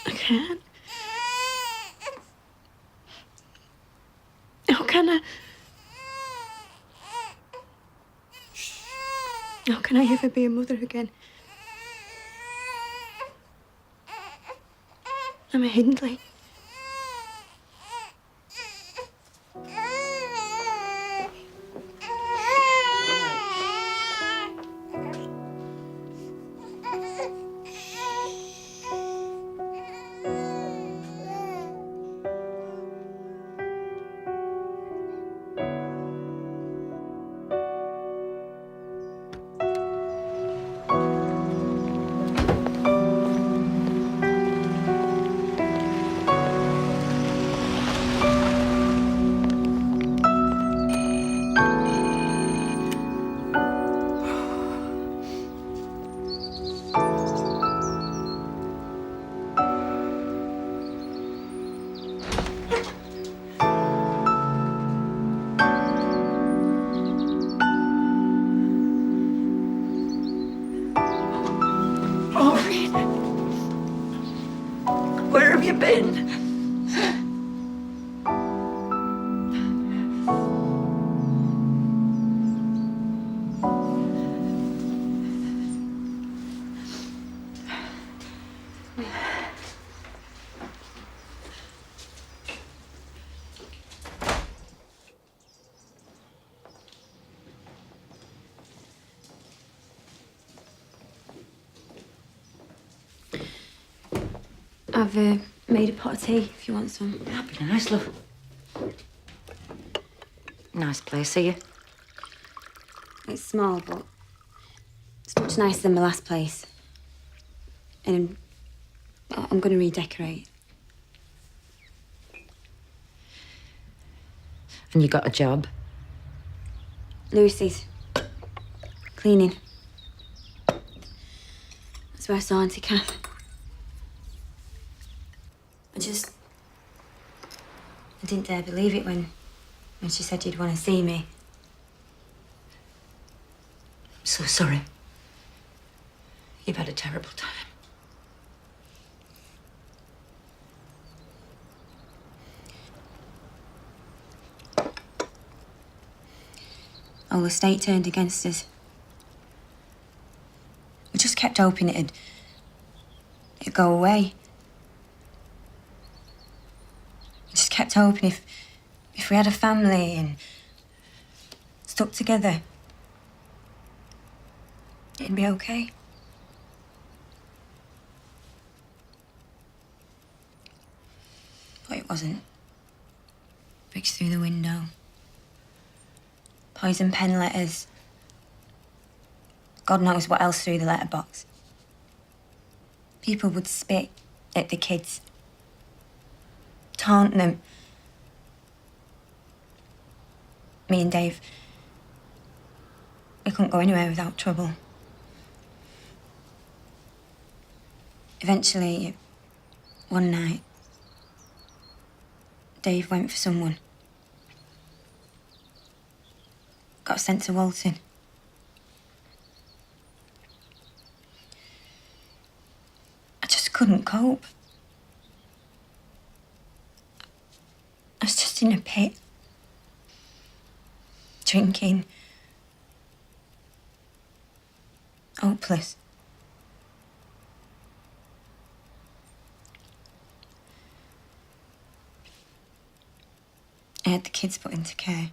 I can't. How can I? How can I ever be a mother again? I'm a Hindley. I've made a pot of tea if you want some. That'd be nice, love. Nice place, are you? It's small, but it's much nicer than the last place. And I'm going to redecorate. And you got a job? Lucy's. Cleaning. That's where I saw Auntie Kath. I didn't dare believe it when she said you'd want to see me. I'm so sorry. You've had a terrible time. All the state turned against us. We just kept hoping it'd go away. We just kept hoping if we had a family and stuck together, it'd be okay. But it wasn't. Bricks through the window. Poison pen letters. God knows what else through the letterbox. People would spit at the kids. Taunt them. Me and Dave, we couldn't go anywhere without trouble. Eventually, one night, Dave went for someone. Got sent to Walton. I just couldn't cope. I was just in a pit. Drinking. Hopeless. I had the kids put into care.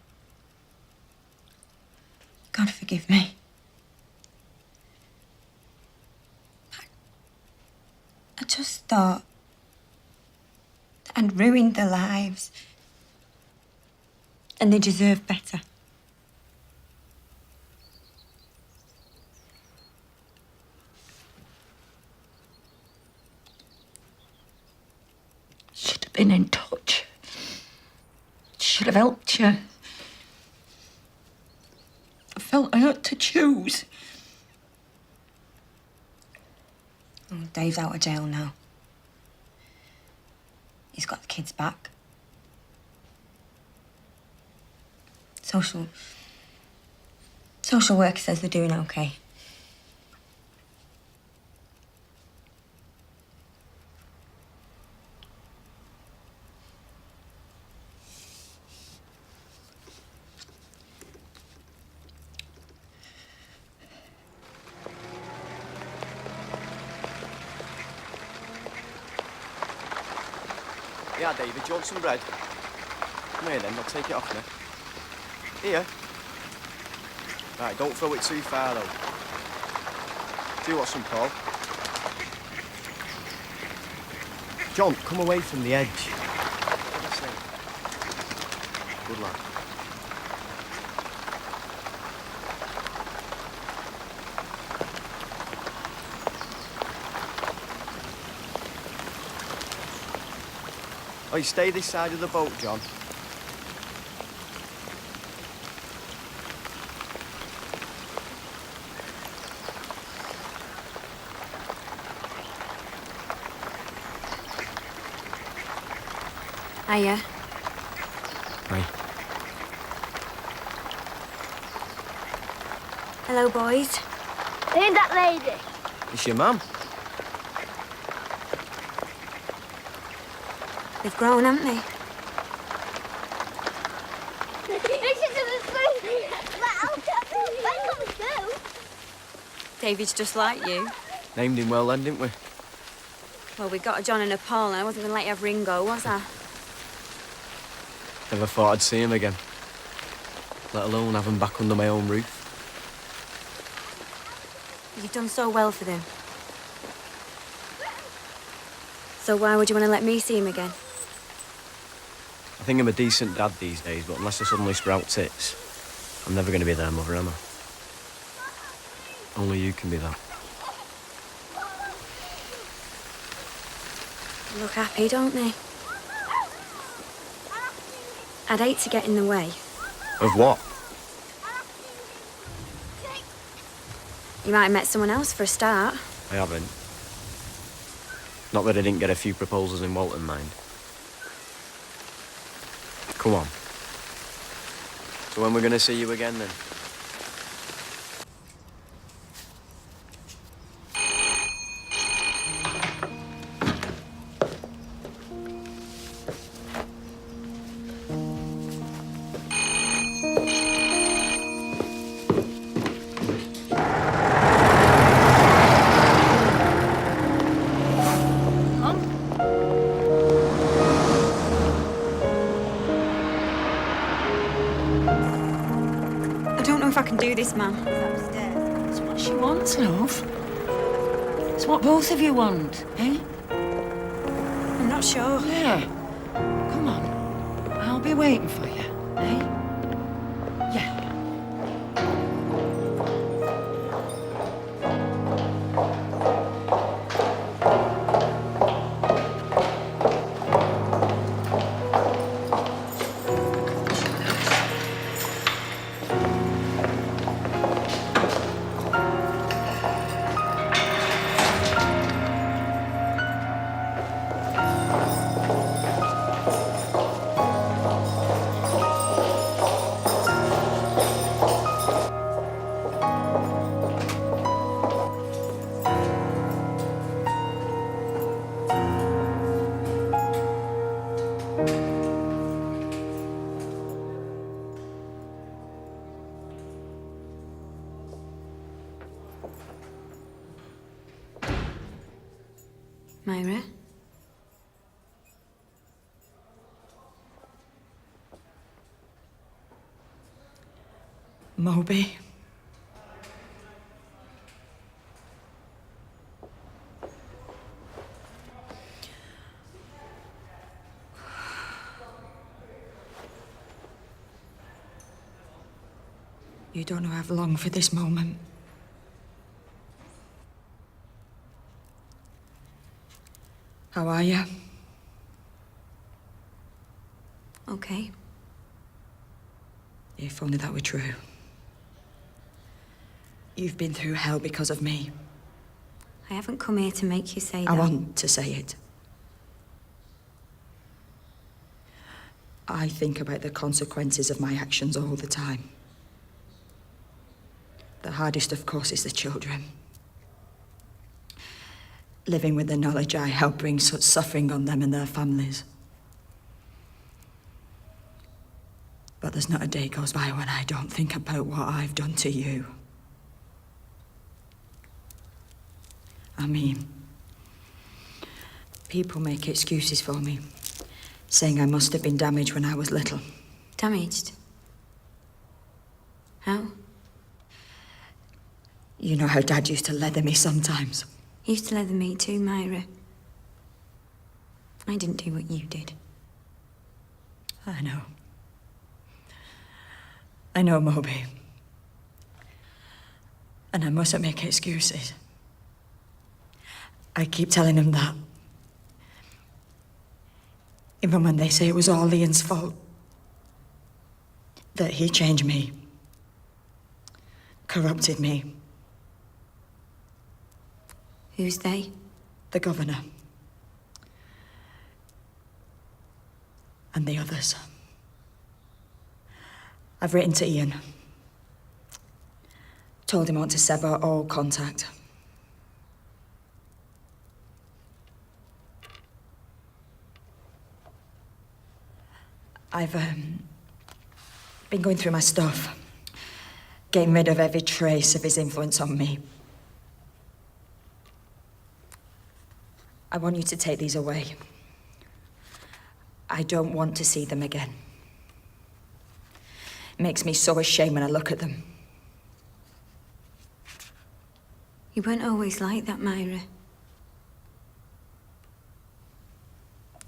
God forgive me. I just thought that I'd ruined their lives and they deserved better. Should have been in touch. Should have helped you. I felt I had to choose. Oh, Dave's out of jail now. He's got the kids back. Social worker says they're doing okay. Yeah, David, do you want some bread? Come here then, I'll take it off now. Here. Right, don't throw it too far though. Do you want some, Paul? John, come away from the edge. What do I say? Good lad. Oh, you stay this side of the boat, John. Hiya. Hi. Hello, boys. Who's that lady? It's your mum. They've grown, haven't they? David's just like you. Named him well then, didn't we? Well, we got a John and a Paul, and I wasn't going to let you have Ringo, was I? Never thought I'd see him again. Let alone have him back under my own roof. You've done so well for them. So why would you want to let me see him again? I think I'm a decent dad these days, but unless I suddenly sprout tits, I'm never going to be their mother, am I? Only you can be that. They look happy, don't they? I'd hate to get in the way. Of what? You might have met someone else for a start. I haven't. Not that I didn't get a few proposals in Walton, mind. Come on. So when we're going to see you again, then? I don't know if I can do this, Mum. It's what she wants, love. It's what both of you want, eh? I'm not sure. Yeah. Come on. I'll be waiting for you, eh? Yeah. Myra? Moby. You don't know I've longed for this moment. How are you? Okay. If only that were true. You've been through hell because of me. I haven't come here to make you say that. I want to say it. I think about the consequences of my actions all the time. The hardest, of course, is the children. Living with the knowledge I help bring such suffering on them and their families. But there's not a day goes by when I don't think about what I've done to you. I mean, people make excuses for me, saying I must have been damaged when I was little. Damaged? How? You know how Dad used to leather me sometimes. He used to leather me too, Myra. I didn't do what you did. I know. I know, Moby. And I mustn't make excuses. I keep telling him that. Even when they say it was all Ian's fault. That he changed me. Corrupted me. Who's they? The governor. And the others. I've written to Ian. Told him I want to sever all contact. I've been going through my stuff, getting rid of every trace of his influence on me. I want you to take these away. I don't want to see them again. It makes me so ashamed when I look at them. You weren't always like that, Myra.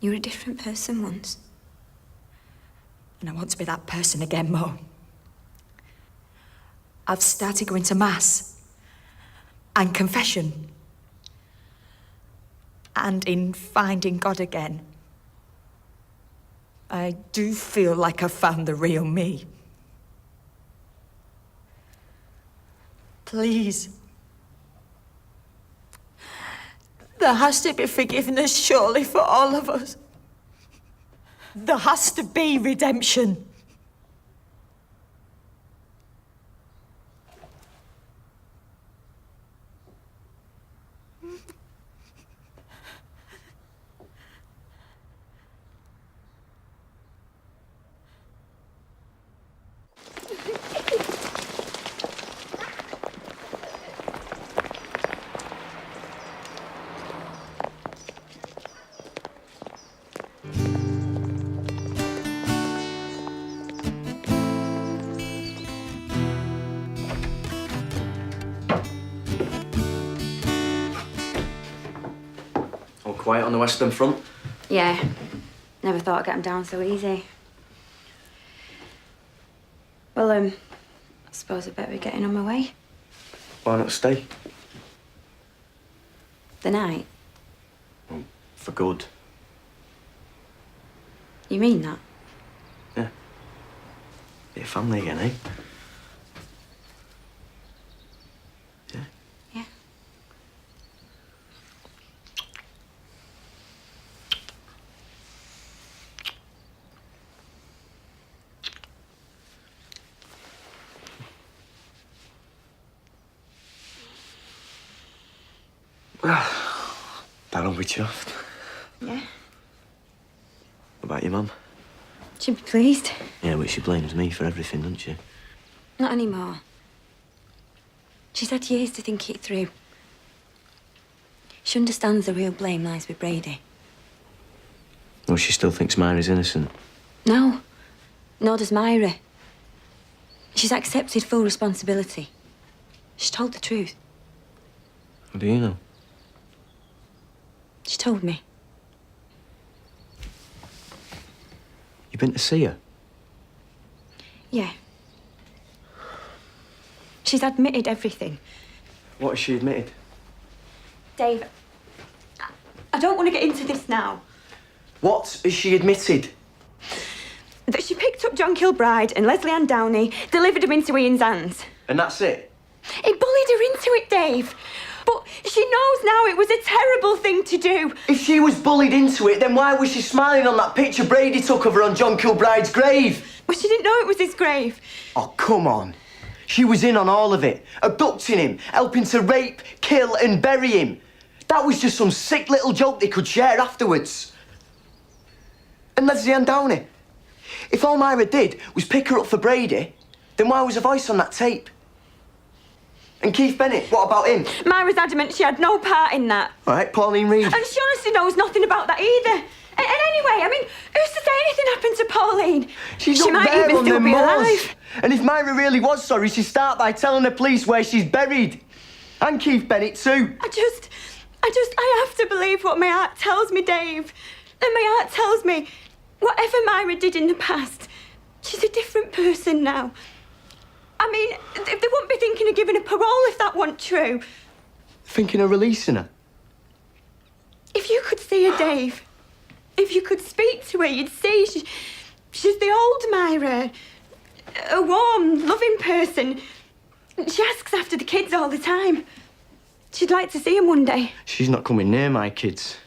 You were a different person once. And I want to be that person again, Mo. I've started going to Mass and confession. And in finding God again, I do feel like I've found the real me. Please. There has to be forgiveness, surely, for all of us. There has to be redemption. All quiet on the Western Front? Yeah. Never thought I'd get them down so easy. Well, I suppose I'd better be getting on my way. Why not stay? The night? For good. You mean that? Yeah. Be a family again, eh? Yeah? Yeah. Well, that'll be chuffed. Yeah. What about your mum? She'd be pleased. Yeah, but she blames me for everything, doesn't she? Not anymore. She's had years to think it through. She understands the real blame lies with Brady. Well, she still thinks Myra's innocent. No. Nor does Myra. She's accepted full responsibility. She told the truth. What do you know? She told me. You been to see her? Yeah. She's admitted everything. What has she admitted? Dave, I don't want to get into this now. What has she admitted? That she picked up John Kilbride and Leslie Ann Downey, delivered him into Ian's hands. And that's it? He bullied her into it, Dave. But she knows now it was a terrible thing to do. If she was bullied into it, then why was she smiling on that picture Brady took of her on John Kilbride's grave? Well, she didn't know it was his grave. Oh, come on. She was in on all of it. Abducting him, helping to rape, kill and bury him. That was just some sick little joke they could share afterwards. And Leslie Ann Downey. If all Myra did was pick her up for Brady, then why was her voice on that tape? And Keith Bennett, what about him? Myra's adamant she had no part in that. All right, Pauline Reed. And she honestly knows nothing about that either. And anyway, I mean, who's to say anything happened to Pauline? She might there even on still them be moors. alive. And if Myra really was sorry, she'd start by telling the police where she's buried. And Keith Bennett too. I have to believe what my heart tells me, Dave. And my heart tells me, whatever Myra did in the past, she's a different person now. I mean, they wouldn't be thinking of giving her parole if that weren't true. Thinking of releasing her. If you could see her, Dave, if you could speak to her, you'd see she's the old Myra. A warm, loving person. She asks after the kids all the time. She'd like to see them one day. She's not coming near my kids.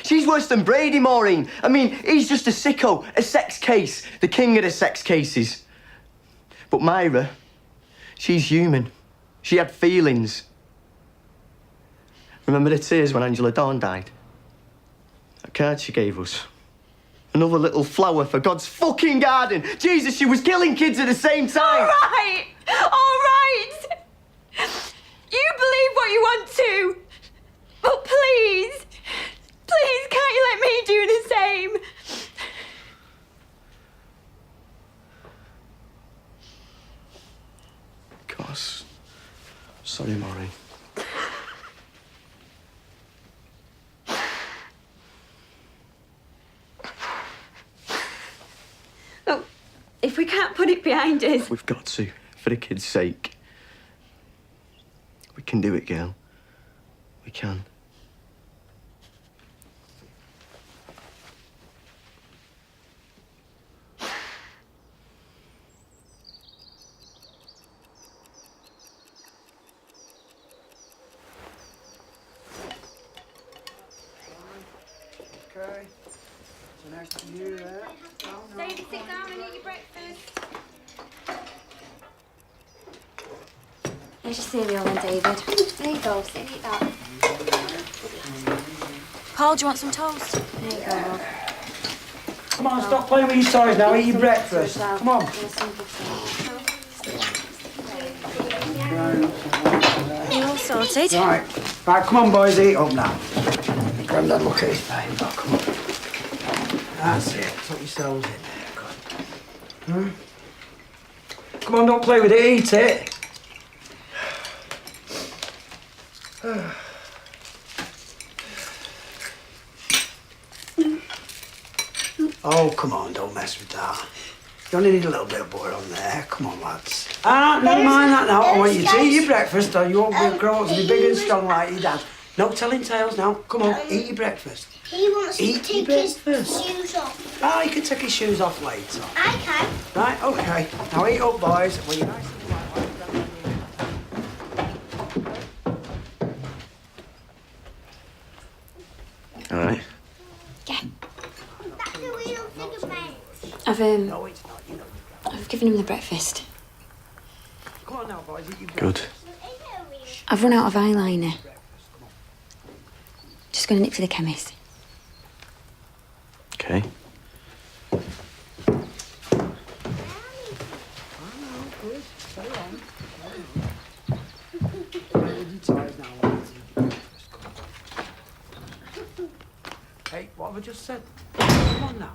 She's worse than Brady, Maureen. I mean, he's just a sicko, a sex case, the king of the sex cases. But Myra, she's human. She had feelings. Remember the tears when Angela Dawn died? That card she gave us. Another little flower for God's fucking garden. Jesus, she was killing kids at the same time. All right! All right! You believe what you want to. But please, please, can't you let me do the same? Of course. Sorry, Maureen. If we can't put it behind us... We've got to, for the kids' sake. We can do it, girl. We can. Okay. So nice to you there. David, sit down and eat your breakfast. Here's your cereal then, David. There you go, sit and eat that. Paul, do you want some toast? There you go, love. Come on, stop playing with your toys now. Eat your breakfast. Come on. You're all sorted. Right, come on, boys, eat up now. Grandad, look at his paper. Come on. That's it. Tuck yourselves in there. Good. Come on, don't play with it. Eat it. Oh, come on, don't mess with that. You only need a little bit of butter on there. Come on, lads. Never mind that now. I want you to eat your breakfast or you won't grow up to be big and strong like your dad. No telling tales now. Come on, eat your breakfast. He wants Eat to your take his breakfast. shoes off. Oh, you can take his shoes off later. I can. Right, okay. Now eat up, boys. Well, you're nice and quiet. All right. I've given him the breakfast. Come on now, boys. Eat your Good. I've run out of eyeliner. Just going to nip to the chemist. Okay. Hey, what have I just said? Come on now.